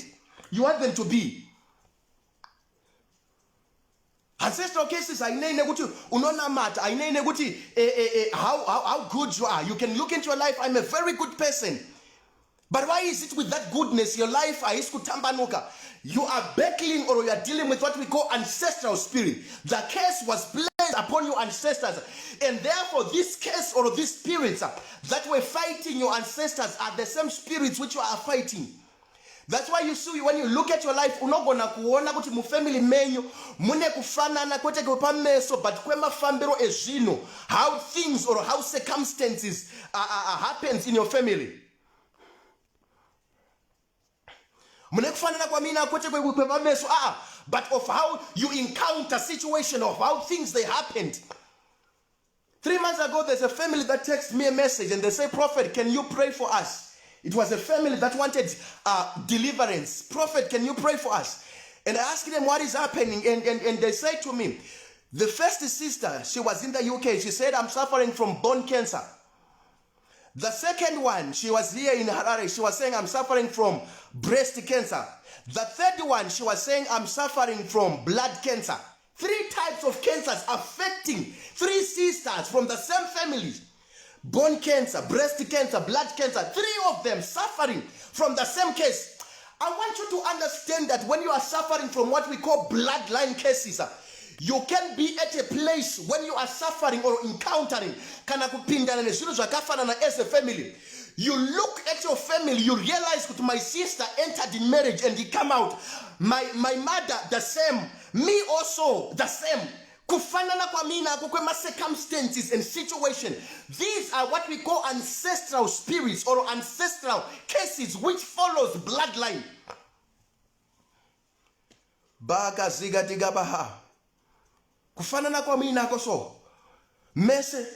You want them to be. Ancestral cases, I know how good you are. You can look into your life, I'm a very good person. But why is it with that goodness, your life is kutambanuka? You are battling or you are dealing with what we call ancestral spirit. The curse was placed upon your ancestors. And therefore, this curse or these spirits that were fighting your ancestors are the same spirits which you are fighting. That's why you see when you look at your life, unogona kuona kuti mu family menyu mune kufanana kwete kwepameso, but kwemafambiro ezvino, how things or how circumstances happens in your family. But of how you encounter situation, of how things they happened. 3 months ago, there's a family that texted me a message and they say, Prophet, can you pray for us? It was a family that wanted deliverance. Prophet, can you pray for us? And I asked them what is happening, and they said to me, the first sister, she was in the UK, she said, I'm suffering from bone cancer. The second one, she was here in Harare, she was saying, I'm suffering from breast cancer. The third one, she was saying, I'm suffering from blood cancer. 3 types of cancers affecting 3 sisters from the same family. Bone cancer, breast cancer, blood cancer, 3 of them suffering from the same case. I want you to understand that when you are suffering from what we call bloodline cases, you can be at a place when you are suffering or encountering as a family. You look at your family, you realize that my sister entered in marriage and he come out. My mother, the same. Me also, the same. Circumstances and situation. These are what we call ancestral spirits or ancestral cases which follows bloodline. Baka ziga diga baha. Kufanana kwa mina koso. Mese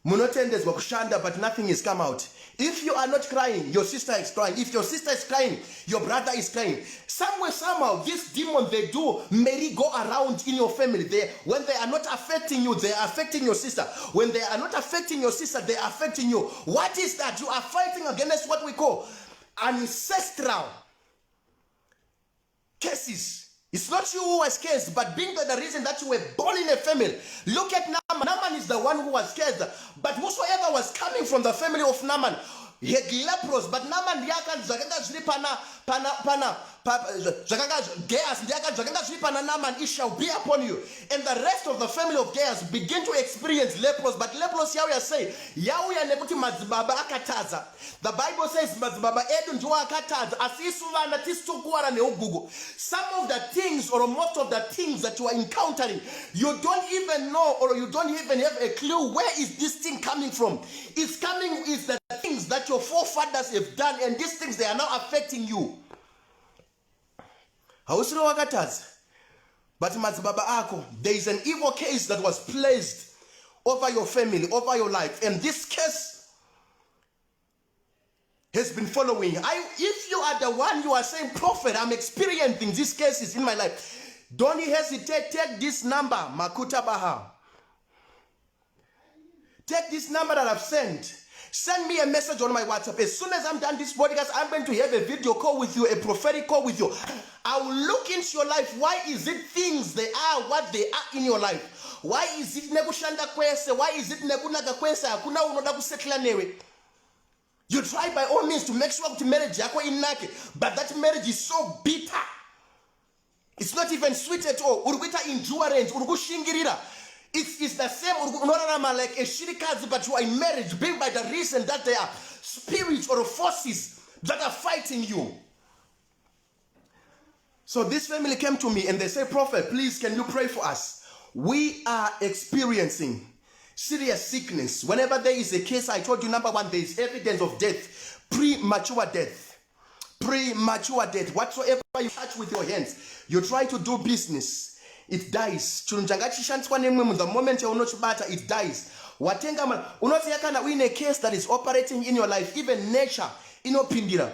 munotendezwa kushanda, but nothing is come out. If you are not crying, your sister is crying. If your sister is crying, your brother is crying. Somewhere, somehow, this demon, they do merry-go around in your family. When they are not affecting you, they are affecting your sister. When they are not affecting your sister, they are affecting you. What is that? You are fighting against what we call ancestral cases. It's not you who was cursed, but being the reason that you were born in a family. Look at Naaman. Naaman is the one who was cursed. But whosoever was coming from the family of Naaman, he had lepros, but Naaman Naaman, it shall be upon you. And the rest of the family of Geas begin to experience lepros, but lepros Yahweh say, Yahweh nekuti mazibaba akataza. The Bible says mazibaba edu njo akataza, asisuvana tistukuara neugugu. Some of the things or most of the things that you are encountering, you don't even know or you don't even have a clue where is this thing coming from. It's coming is the things that your forefathers have done, and these things, they are now affecting you. But mazibaba ako, there is an evil case that was placed over your family, over your life, and this case has been following. If you are the one you are saying, Prophet, I'm experiencing these cases in my life, don't hesitate. Take this number, Makuta Baha. Take this number that I've sent. Send me a message on my WhatsApp. As soon as I'm done this podcast, I'm going to have a video call with you, a prophetic call with you. I will look into your life. Why is it things they are what they are in your life? Why is it negushanda kwese? Why is it negunaga kwese? Hakuna unoda kusetla newe. You try by all means to make sure that marriage yako inake, but that marriage is so bitter. It's not even sweet at all. Urukuita endurance, urukushingirira. It's the same, like a shirikazi, but you are in marriage, being by the reason that there are spirits or forces that are fighting you. So this family came to me and they say, Prophet, please, can you pray for us? We are experiencing serious sickness. Whenever there is a case, I told you, number one, there is evidence of death, premature death. Premature death. Whatsoever you touch with your hands, you try to do business, it dies. The moment you know Kubata, it dies. Watenga unotiyakana in a case that is operating in your life, even nature inopindira.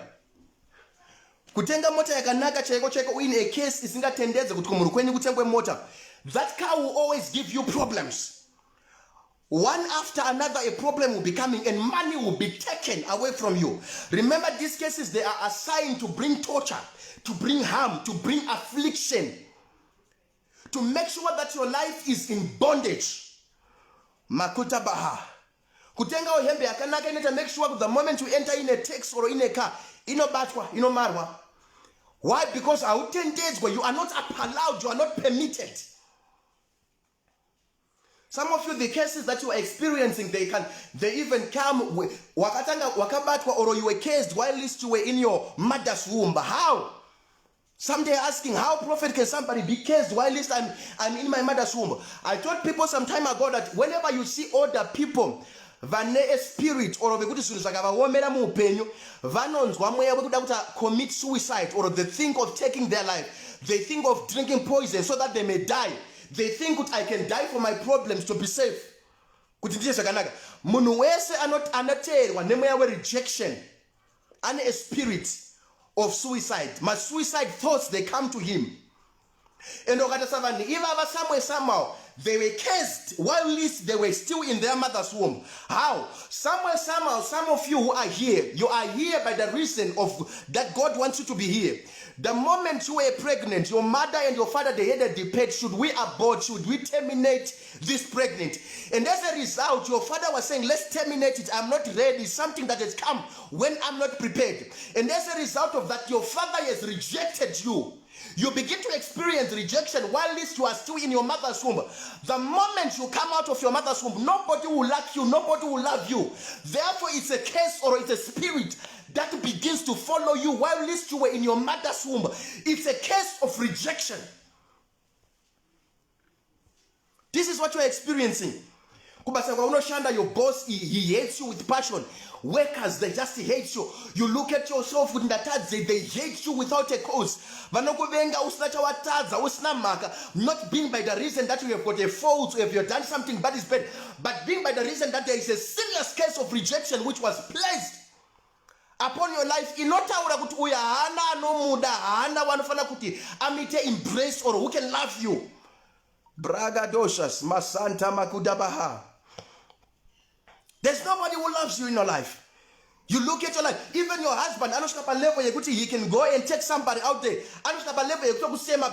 Kutenga mota yakanaka cheko in a case isingatendeze kuti kumurukweni kutengwe mota. That car will always give you problems. One after another, a problem will be coming and money will be taken away from you. Remember, these cases, they are assigned to bring torture, to bring harm, to bring affliction, to make sure that your life is in bondage. Makuta baha. Kutenga ohembe akanaka ineta, make sure that the moment you enter in a taxi or in a car, batwa, marwa. Why? Because out 10 days where you are not allowed, you are not permitted. Some of you, the cases that you are experiencing, they even come with wakabatwa, or you were cased while you were in your mother's womb. How? Some day asking, how, Prophet, can somebody be cased while I'm in my mother's womb? I told people some time ago that whenever you see older people, vane a spirit or commit suicide, or they think of taking their life, they think of drinking poison so that they may die. They think I can die for my problems to be safe. Munu wese anaterwa nemoya rejection, and a spirit of suicide. My suicide thoughts, they come to him. And somehow they were cast while they were still in their mother's womb. How? Somehow, some of you who are here, you are here by the reason of that God wants you to be here. The moment you were pregnant, your mother and your father, they had a debate. Should we abort? Should we terminate this pregnant? And as a result, your father was saying, let's terminate it. I'm not ready. It's something that has come when I'm not prepared. And as a result of that, your father has rejected you. You begin to experience rejection while you are still in your mother's womb. The moment you come out of your mother's womb, nobody will like you, nobody will love you. Therefore, it's a case or it's a spirit that begins to follow you while you were in your mother's womb. It's a case of rejection. This is what you're experiencing. Your boss, he hates you with passion. Workers, they just hate you. You look at yourself with Natadze, they hate you without a cause. Not being by the reason that you have got a fault, or if you have done something bad is bad, but being by the reason that there is a serious case of rejection which was placed upon your life. Embrace or who can love you. Braga doshas, masanta makudabaha. There's nobody who loves you in your life. You look at your life, even your husband, he can go and take somebody out there.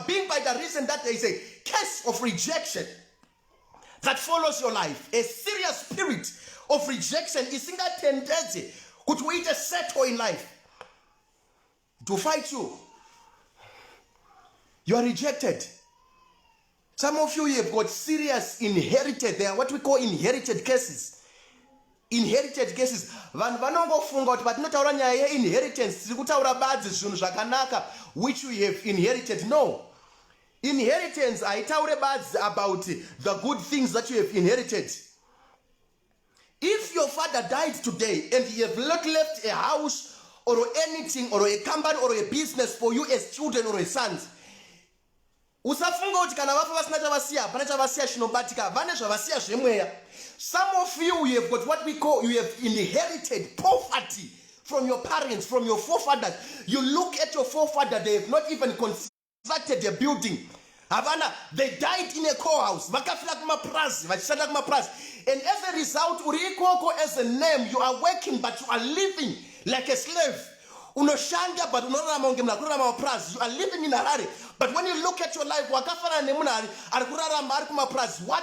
Being by the reason that there is a case of rejection that follows your life, a serious spirit of rejection is in that tendency, which we just settle in life to fight you. You are rejected. Some of you have got serious inherited, they are what we call inherited cases. Inherited cases. But not inheritance, which we have inherited. No. Inheritance, I tell about the good things that you have inherited. If your father died today and he have not left a house or anything or a company or a business for you as children or as sons, some of you have got what we call, you have inherited poverty from your parents, from your forefathers. You look at your forefather, they have not even constructed a building. Havana, they died in a courthouse. And as a result, as a name, you are working, but you are living like a slave. You are living in a hurry. But when you look at your life, what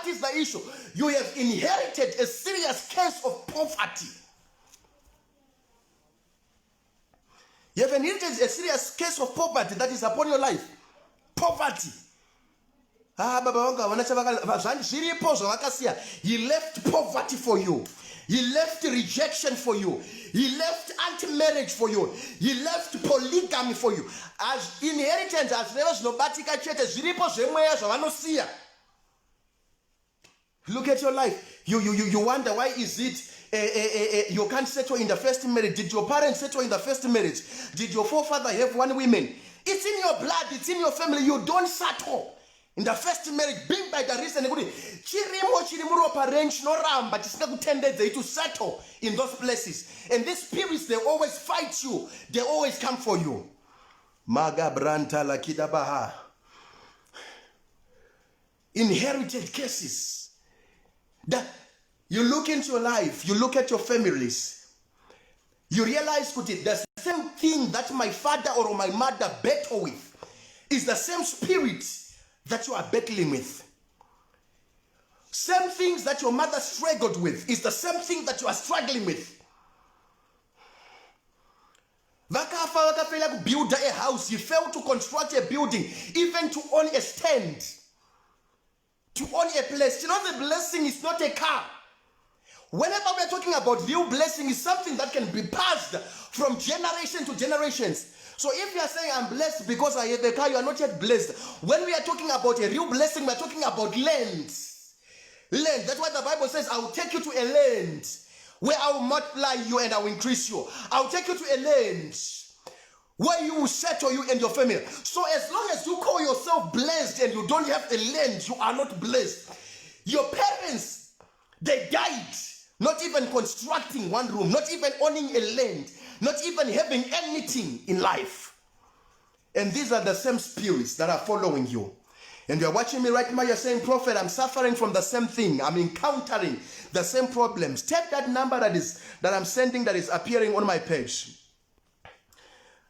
is the issue? You have inherited a serious case of poverty. You have inherited a serious case of poverty that is upon your life. Poverty. baba vangu havana zviripo zvavakasiya. He left poverty for you. He left rejection for you. He left anti-marriage for you. He left polygamy for you. As inheritance, as never zvinobatika chete, zviripo zvemweya zvavanosiya. Look at your life. You wonder why is it you can't settle in the first marriage. Did your parents settle in the first marriage? Did your forefather have one woman? It's in your blood, it's in your family. You don't settle in the first marriage. Being by the reason chirimo range no ramba to settle in those places. And these spirits, they always fight you. They always come for you. Maga branta la kidabaha. Inherited cases. That you look into your life, you look at your families, you realize the same thing that my father or my mother battle with is the same spirit that you are battling with. Same things that your mother struggled with is the same thing that you are struggling with. Vakafa failed to build a house, he failed to construct a building, even to own a stand. To own a place. You know, the blessing is not a car. Whenever we're talking about real blessing, is something that can be passed from generation to generations. So if you are saying I'm blessed because I have a car, you are not yet blessed. When we are talking about a real blessing, we are talking about land. Land. That's why the Bible says, I will take you to a land where I will multiply you and I will increase you. I will take you to a land where you will settle, you and your family. So as long as you call yourself blessed and you don't have a land, you are not blessed. Your parents, they died, not even constructing one room, not even owning a land, not even having anything in life. And these are the same spirits that are following you. And you're watching me right now, you're saying, Prophet, I'm suffering from the same thing. I'm encountering the same problems. Take that number that I'm sending that is appearing on my page.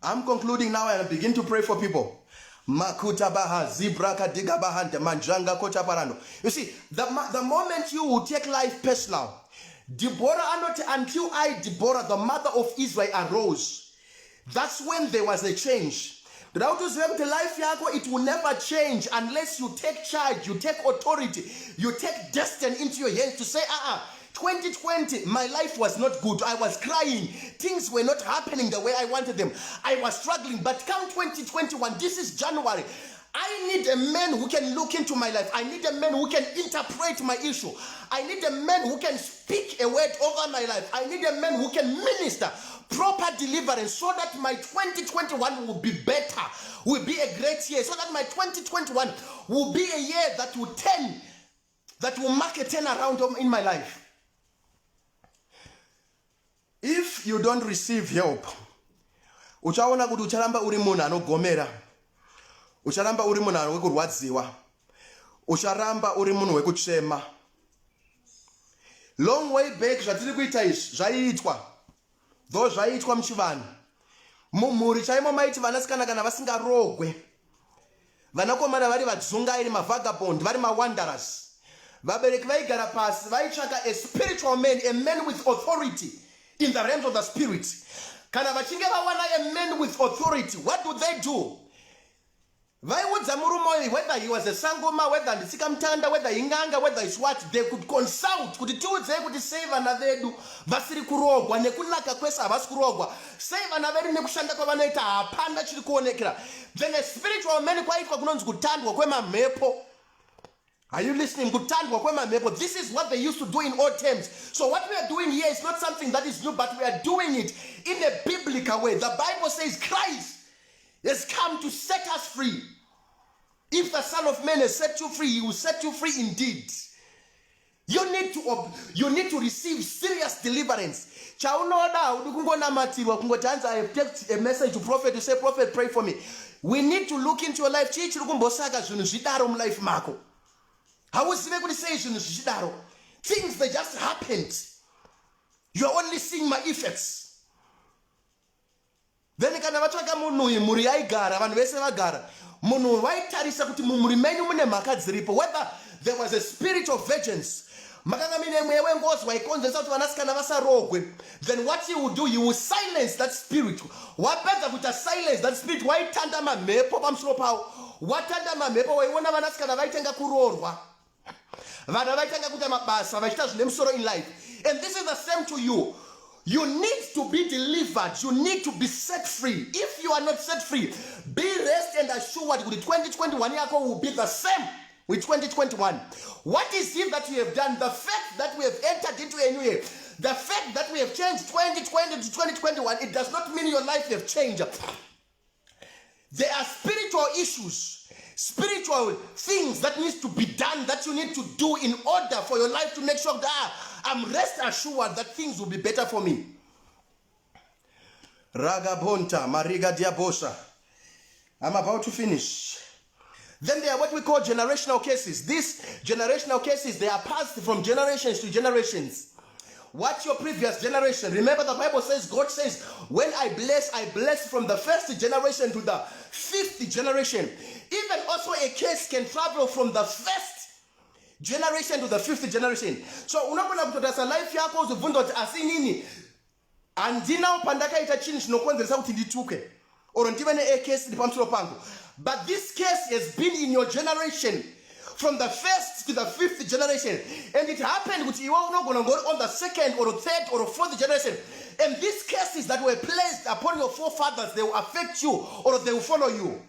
I'm concluding now and I begin to pray for people. Makuta baha, zibraka diga bahante, manjanga kota parando. You see, the moment you will take life personal, Deborah, until Deborah, the mother of Israel, arose, that's when there was a change. The life yako, it will never change unless you take charge, you take authority, you take destiny into your hands to say, 2020, my life was not good. I was crying. Things were not happening the way I wanted them. I was struggling. But come 2021, this is January. I need a man who can look into my life. I need a man who can interpret my issue. I need a man who can speak a word over my life. I need a man who can minister proper deliverance so that my 2021 will be better, will be a great year, so that my 2021 will be a year that will mark a turnaround in my life. If you don't receive help, uchaona kuti ucharamba uri munhu anogomera, ucharamba uri munhu wekurwadziwa, ucharamba uri munhu wekuchema. Long way back zvatiri kuita izvi zvaiitwa, though zvaiitwa muchivanhu. Mumhuri chaimo maiti vanasikana kana vasingarogwe, vanakomana vari vadzungairi, mavagabond, vari mawanderers. Vabereki vaigara pasi vaitsvaka a spiritual man, a man with authority in the realms of the spirit. Kana vachinge vawana a man with authority, what do? Vaiudza murume whether he was a sangoma, whether ndisikamtanda, whether inganga, whether it's what, they could consult kuti tiudzei kuti sei vana vedu vasiri kurogwa nekunaka kwese havasi kurogwa, sei vana vedu nekushanda kwavanoita hapana chiri kuonekera. Then a spiritual man kwaitwa kunonzi kutandwa kwemamhepo. Are you listening? This is what they used to do in old times. So what we are doing here is not something that is new, but we are doing it in a biblical way. The Bible says Christ has come to set us free. If the Son of Man has set you free, he will set you free indeed. You need to receive serious deliverance. I have text a message to Prophet to say, Prophet, pray for me. We need to look into your life. How is it going to say things that just happened? You are only seeing my effects. Then kana vatsvaka munhu uyu mhuri yaigara, vanhu vese vagara, munhu waitarisa kuti mumhuri menyu mune mhaka dziripo, whether there was a spirit of vengeance, makanga mine mweya wengozi waikonzeresa kuti vanasikana vasarogwe, then what you will do, you will silence that spirit. Wapedza kuti silence that spirit, waitanda mamhepo pamusoro pawo, watanda mamhepo waiona vanasikana vaitenga kuroorwa, vana vaitenga kuita mabasa vachiita zvine musoro in life. And this is the same to you. You need to be delivered. You need to be set free. If you are not set free, be rest and assured that 2021 yako will be the same with 2021. What is it that we have done? The fact that we have entered into a new year, the fact that we have changed 2020 to 2021, it does not mean your life have changed. There are spiritual issues, spiritual things that needs to be done, that you need to do in order for your life to make sure that I'm rest assured that things will be better for me. Ragabonta, Mariga Diabosa. I'm about to finish. Then there are what we call generational cases. These generational cases, they are passed from generations to generations. What's your previous generation? Remember, the Bible says, God says, when I bless from the first generation to the fifth generation. Even also a case can travel from the first generation to the fifth generation. So unogona kutotasa life yako uzibvunza kuti asi nini andina pandakaita chinhu chinokonzeresa kuti ndituke or ndive ne-case pamusoro pangu. But this case has been in your generation from the first to the fifth generation, and it happened with you on the second or third or fourth generation. And these cases that were placed upon your forefathers, they will affect you or they will follow you.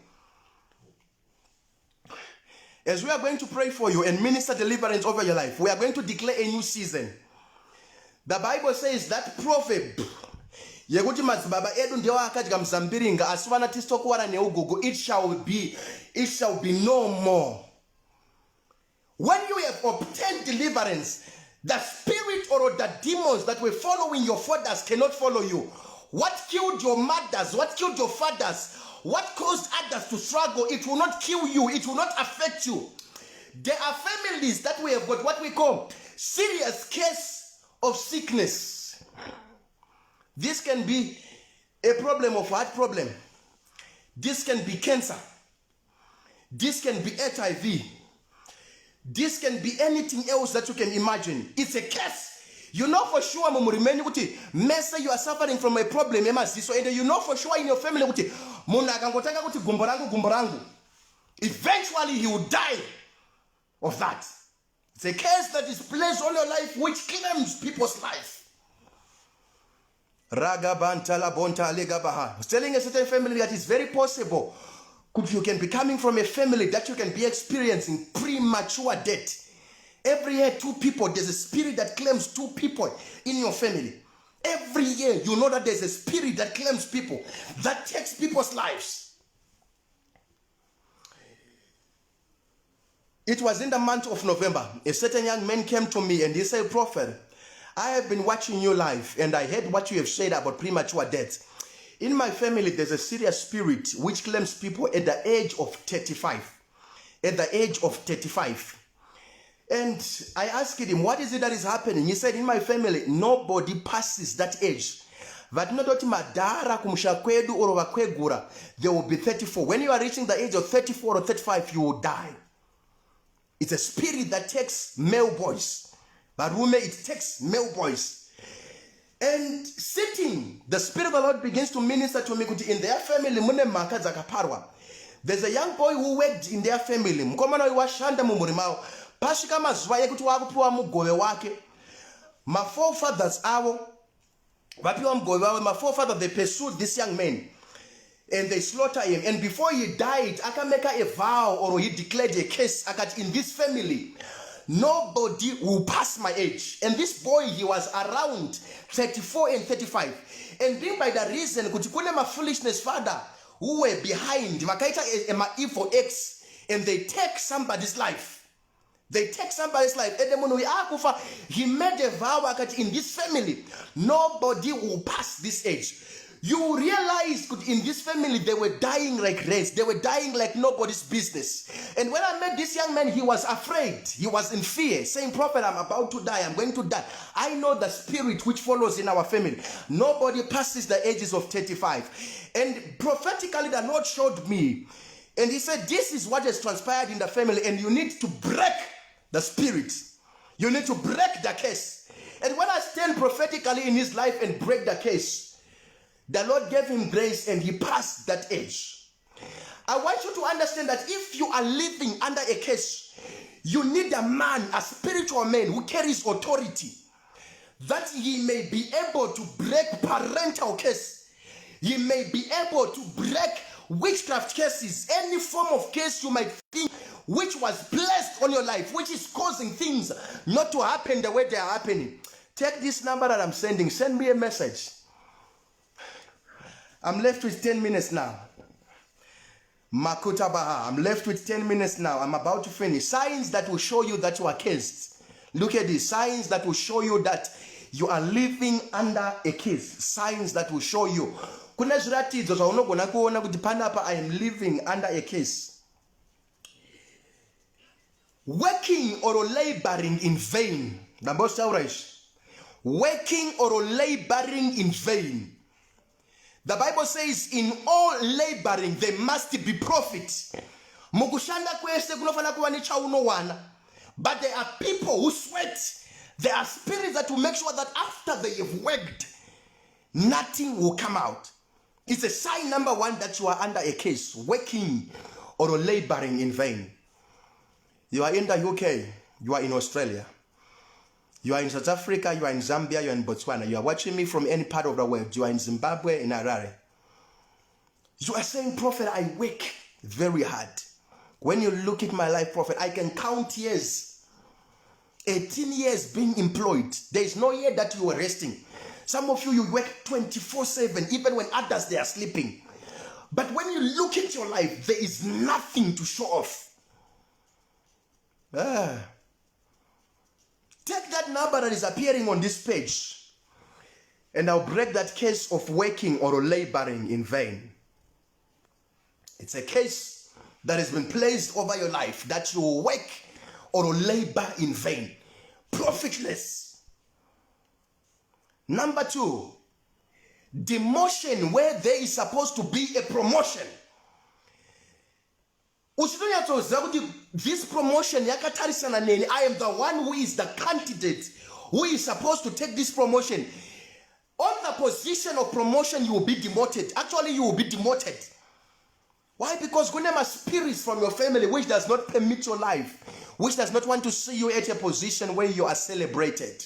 As we are going to pray for you and minister deliverance over your life, we are going to declare a new season. The Bible says that proverb, yekuti madzibaba edu ndiwo akadya mzambiringa asi vana tistokuwana neugogo, it shall be no more. When you have obtained deliverance, the spirit or the demons that were following your fathers cannot follow you. What killed your mothers, what killed your fathers, what caused others to struggle, it will not kill you, it will not affect you. There are families that we have got what we call serious case of sickness. This can be a problem of heart problem. This can be cancer. This can be HIV. This can be anything else that you can imagine. It's a case. You know for sure, Mesa, you are suffering from a problem, and you know for sure in your family, eventually he will die of that. It's a case that is placed on your life which claims people's life. I was telling a certain family that it's very possible you can be coming from a family that you can be experiencing premature death. Every year, 2 people, there's a spirit that claims 2 people in your family. Every year, you know that there's a spirit that claims people, that takes people's lives. It was in the month of November. A certain young man came to me and he said, Prophet, I have been watching your life and I heard what you have said about premature death. In my family, there's a serious spirit which claims people at the age of 35. At the age of 35. And I asked him, what is it that is happening? He said, in my family, nobody passes that age. They will be 34. When you are reaching the age of 34 or 35, you will die. It's a spirit that takes male boys. Barume, it takes male boys. And sitting, the Spirit of the Lord begins to minister to me. In their family, there's a young boy who worked in their family. My forefathers, they pursued this young man and they slaughtered him. And before he died, I can make a vow or he declared a case in this family. Nobody will pass my age. And this boy, he was around 34 and 35. And being by the reason, my foolishness father, who were behind, my evil ex, and they take somebody's life. They take somebody's life. He made a vow in this family, nobody will pass this age. You realize in this family, they were dying like rats. They were dying like nobody's business. And when I met this young man, he was afraid. He was in fear, saying, Prophet, I'm about to die. I'm going to die. I know the spirit which follows in our family. Nobody passes the ages of 35. And prophetically, the Lord showed me. And he said, this is what has transpired in the family. And you need to break the spirit. You need to break the case. And when I stand prophetically in his life and break the case, the Lord gave him grace and he passed that age. I want you to understand that if you are living under a curse, you need a man, a spiritual man who carries authority, that he may be able to break parental curse. He may be able to break witchcraft cases, any form of case you might think which was placed on your life, which is causing things not to happen the way they are happening. Take this number that I'm sending. Send me a message. I'm left with 10 minutes now. Makuta Baha. I'm left with 10 minutes now. I'm about to finish. Signs that will show you that you are cursed. Look at this. Signs that will show you that you are living under a curse. Signs that will show you. Kuna zviratidzo zvaunogona kuona kuti panapa I am living under a curse. Working or laboring in vain. Working or laboring in vain. The Bible says in all laboring there must be profit. Mukushanda kwese kunofana kuva nechaunowana. But there are people who sweat. There are spirits that will make sure that after they have worked, nothing will come out. It's a sign number one that you are under a curse. Working or laboring in vain. You are in the UK, you are in Australia, you are in South Africa, you are in Zambia, you are in Botswana, you are watching me from any part of the world, you are in Zimbabwe, in Harare. You are saying, Prophet, I work very hard. When you look at my life, Prophet, I can count years. 18 years being employed. There is no year that you are resting. Some of you work 24/7, even when others, they are sleeping. But when you look at your life, there is nothing to show off. Take that number that is appearing on this page and I'll break that case of working or laboring in vain. It's a case that has been placed over your life, that you work or labor in vain, profitless. Number 2, demotion where there is supposed to be a promotion. This promotion, I am the one who is the candidate who is supposed to take this promotion. On the position of promotion, you will be demoted. Actually, you will be demoted. Why? Because there are spirits from your family which does not permit your life, which does not want to see you at a position where you are celebrated.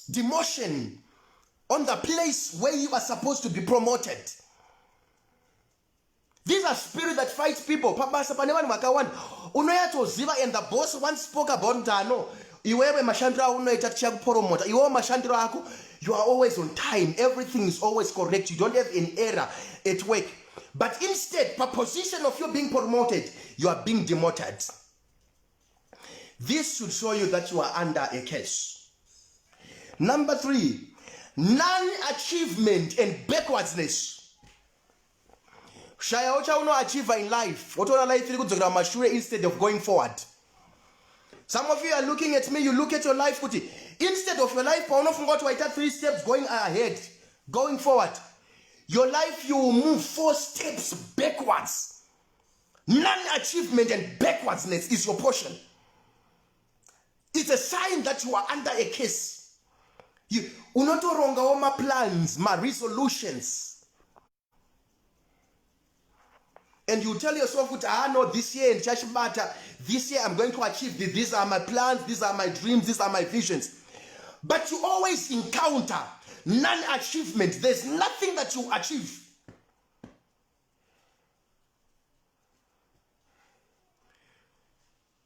Demotion on the place where you are supposed to be promoted. These are spirits that fight people. And the boss once spoke about Dano. You are always on time. Everything is always correct. You don't have an error at work. But instead, per position of you being promoted, you are being demoted. This should show you that you are under a curse. Number 3, non-achievement and backwardsness. Shaya ocha uno achieve in life. Otona life instead of going forward. Some of you are looking at me, you look at your life, instead of your life, 3 steps going ahead, going forward. Your life, you will move 4 steps backwards. Non-achievement and backwardsness is your portion. It's a sign that you are under a curse. You not wrong my plans, my resolutions. And you tell yourself, no, this year in Chipadze, this year I'm going to achieve this. These are my plans, these are my dreams, these are my visions. But you always encounter non-achievement. There's nothing that you achieve.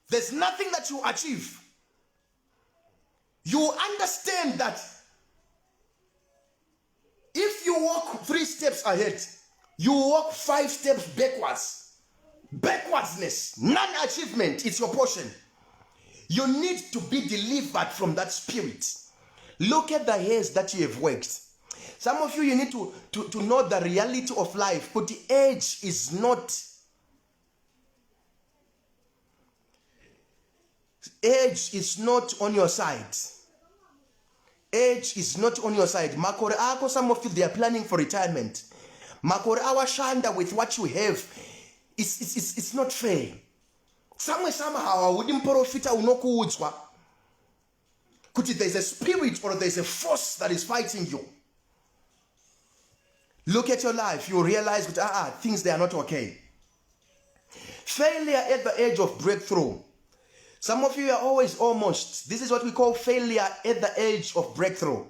There's nothing that you achieve. You understand that if you walk 3 steps ahead, you walk 5 steps backwards. Backwardsness, non-achievement is your portion. You need to be delivered from that spirit. Look at the years that you have worked. Some of you need to know the reality of life, but the age is not. Age is not on your side. Age is not on your side. Makore ako, some of you, they are planning for retirement. Makore awashanda with what you have. It's not fair. Somehow, I wouldn't profit unokuudzwa. Kuti there's a spirit or there's a force that is fighting you. Look at your life, you realize that things they are not okay. Failure at the edge of breakthrough. Some of you are always almost. This is what we call failure at the edge of breakthrough.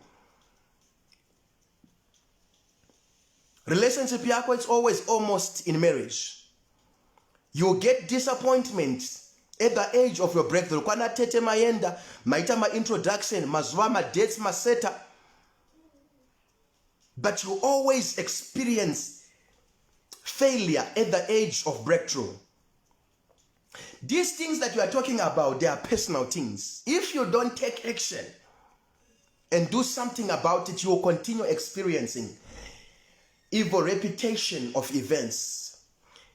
Relationship yako, it's always almost in marriage. You get disappointment at the edge of your breakthrough. Kwana tete maenda, maita ma introduction, mazuwa ma dates maseta. But you always experience failure at the edge of breakthrough. These things that you are talking about, they are personal things. If you don't take action and do something about it, you will continue experiencing evil repetition of events.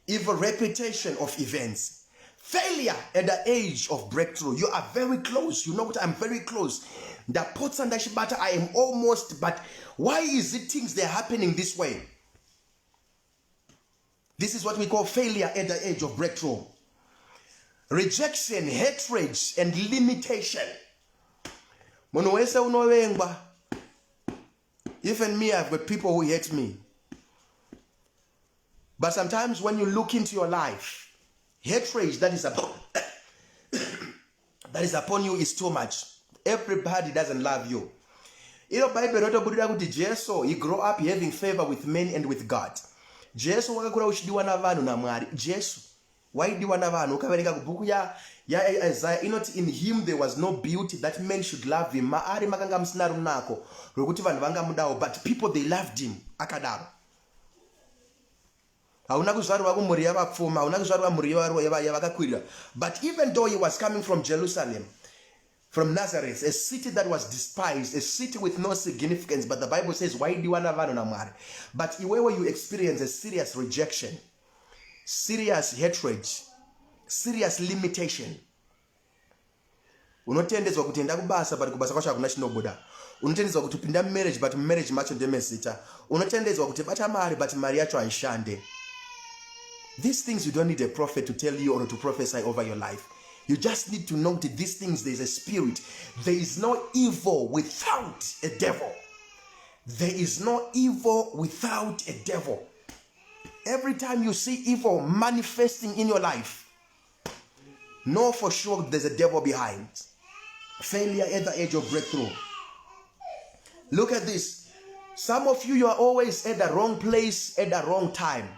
Evil repetition of events. Failure at the age of breakthrough. You are very close. You know what? I'm very close. The pots and the shibata, I am almost, but why is it things they're happening this way? This is what we call failure at the age of breakthrough. Rejection, hatred, and limitation. Even me, I've got people who hate me. But sometimes when you look into your life, hatred that is upon you is too much. Everybody doesn't love you. You know, Bible Jesus, he grew up having favor with men and with God. Jesus wakakura uchidiwa na vanhu na Mwari. Jesus waidiwa na vanhu ukaverenga kubuku ya Isaiah, inoti in him there was no beauty that men should love him. Maari makanga musina runako rwekuti vanhu vangamudawo, but people they loved him akadaro. Hauna kuzvarwa kumhuri yavapfuma, hauna kuzvarwa mhuri yavakakwirira. But even though he was coming from Jerusalem, from Nazareth, a city that was despised, a city with no significance, but the Bible says, waidiwa na vanhu na Mwari. But iwewe you experience a serious rejection, serious hatred, serious limitation. Unotendezwa kutenda kubasa, but kubasa kwasha hakuna chinobuda. Unotendezwa kutupinda marriage, but marriage macho ndemezita. Unotendezwa kutibata mari, but mari yacho haishande. These things you don't need a prophet to tell you or to prophesy over your life. You just need to know that these things, there's a spirit. There is no evil without a devil. There is no evil without a devil. Every time you see evil manifesting in your life, know for sure there's a devil behind. Failure at the edge of breakthrough. Look at this. Some of you are always at the wrong place at the wrong time.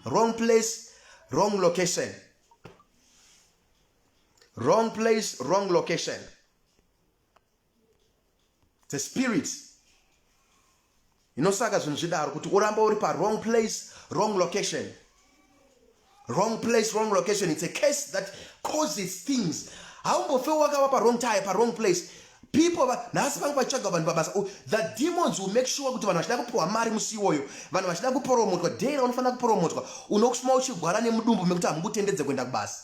Wrong place, wrong location. Wrong place, wrong location. The spirit. You know, saka zunjidaro kuti uramba uri pa wrong place, wrong location. Wrong place, wrong location. It's a case that causes things. Haumbofe wakawa pa wrong time, pa wrong place. People, the demons will make sure kuti vanhu vachida kupiwa mari musi iwoyo, vanhu vachida kuporomotwa, dera unofanira kuporomotwa, unokusuma uchigwara nemudumbu mekuti hamungutendedze kuenda kubasa.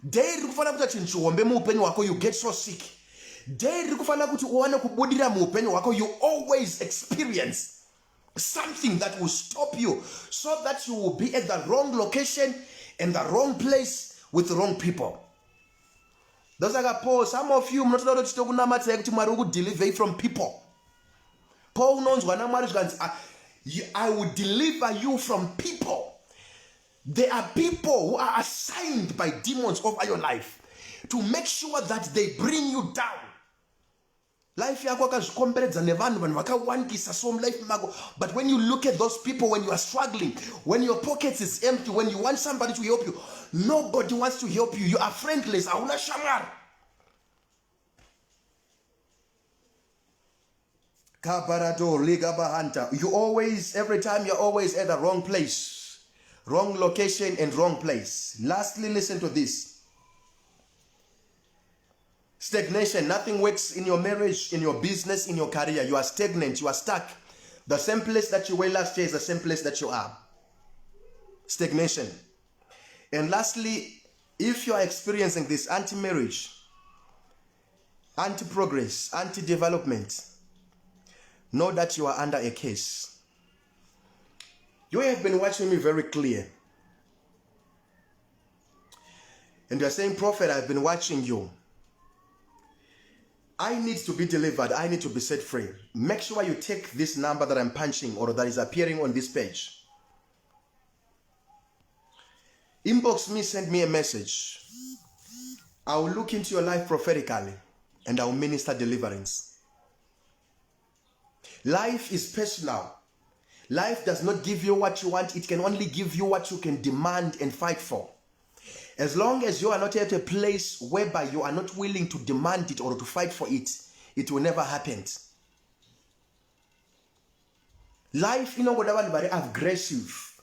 Dei rikufanira kuti chinhu chihombe muupenyu hwako, you get so sick. Dei rikufanira kuti uwane kubudira muupenyu hwako, you always experience something that will stop you, so that you will be at the wrong location and the wrong place with the wrong people. Those are Paul. Some of you not allowed to deliver from people. Paul knows when I will deliver you from people. There are people who are assigned by demons over your life to make sure that they bring you down. Life yako akazvikomberedza nevanhu vakawanikisa some life mako. But when you look at those people, when you are struggling, when your pockets is empty, when you want somebody to help you, nobody wants to help you. You are friendless. Hauna shamar. You always, every time you're always at the wrong place, wrong location and wrong place. Lastly, listen to this. Stagnation. Nothing works in your marriage, in your business, in your career. You are stagnant. You are stuck. The same place that you were last year is the same place that you are. Stagnation. And lastly, if you are experiencing this anti-marriage, anti-progress, anti-development, know that you are under a case. You have been watching me very clear. And you are saying, Prophet, I've been watching you. I need to be delivered. I need to be set free. Make sure you take this number that I'm punching or that is appearing on this page. Inbox me, send me a message. I will look into your life prophetically and I will minister deliverance. Life is personal. Life does not give you what you want. It can only give you what you can demand and fight for. As long as you are not at a place whereby you are not willing to demand it or to fight for it, it will never happen. Life, vanhu vari aggressive,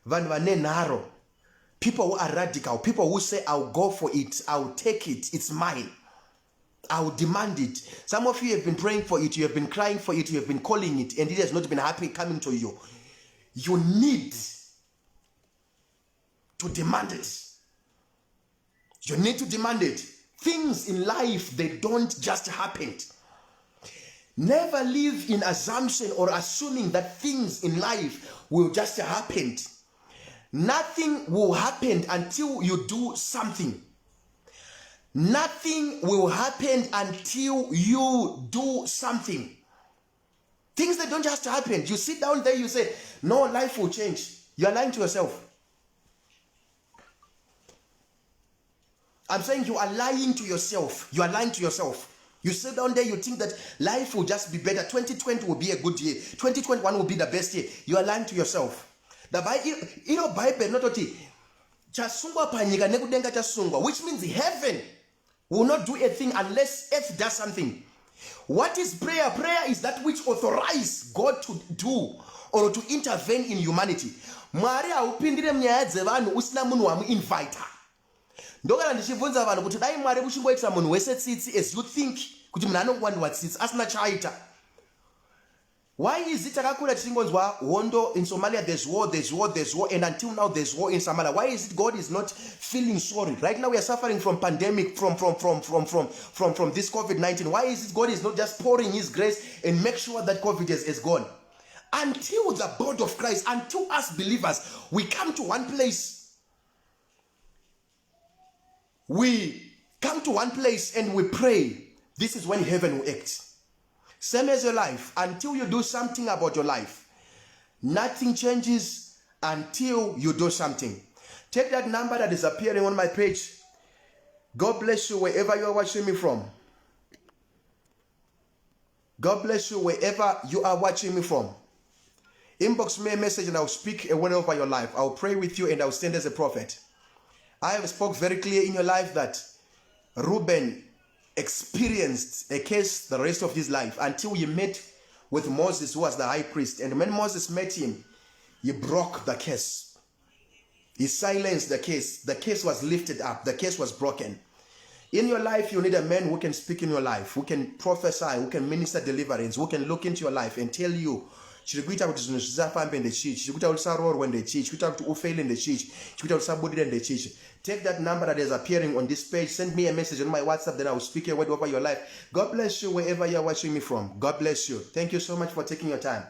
vanhu vane nharo, people who are radical, people who say, I'll go for it, I'll take it, it's mine, I'll demand it. Some of you have been praying for it, you have been crying for it, you have been calling it, and it has not been happening, coming to you. You need to demand it. You need to demand it. Things in life, they don't just happen. Never live in assumption or assuming that things in life will just happen. Nothing will happen until you do something. Nothing will happen until you do something. Things that don't just happen. You sit down there, you say, no, life will change. You are lying to yourself. I'm saying you are lying to yourself. You are lying to yourself. You sit down there, you think that life will just be better. 2020 will be a good year. 2021 will be the best year. You are lying to yourself. The Bible, not chasungwa panyika nekudenga chasungwa, which means heaven will not do a thing unless earth does something. What is prayer? Prayer is that which authorizes God to do or to intervene in humanity. Mwari haupindire mnyaya dzevanhu usina munhu wamuinvita. Ndokana ndichibvunza vanhu kuti dai Mwari kuchingoita munhu wese tsitsi as you think kuti munhu anongwandirwa tsitsi asina chaita. Why is it takakura tichingonzwa hondo in Somalia, there's war, and until now there's war in Somalia? Why is it God is not feeling sorry? Right now we are suffering from pandemic, from this COVID-19. Why is it God is not just pouring his grace and make sure that COVID is gone? Until the body of Christ, until us believers, we come to one place. We come to one place and we pray. This is when heaven will act. Same as your life. Until you do something about your life, nothing changes until you do something. Take that number that is appearing on my page. God bless you wherever you are watching me from. God bless you wherever you are watching me from. Inbox me a message and I'll speak a word over your life. I'll pray with you and I'll stand as a prophet. I have spoke very clear in your life that Reuben experienced a case the rest of his life until he met with Moses, who was the high priest. And when Moses met him, he broke the case. He silenced the case. The case was lifted up. The case was broken. In your life, you need a man who can speak in your life, who can prophesy, who can minister deliverance, who can look into your life and tell you, chiri kuita kuti zvinhu zvisafambe ndechichi, chiri kuita kuti usaroorwe ndechichi, chiri kuita kuti ufeile ndechichi, chiri kuita kuti usabudire ndechichi. Take that number that is appearing on this page, send me a message on my WhatsApp, then I will speak a word over your life. God bless you wherever you are watching me from. God bless you. Thank you so much for taking your time.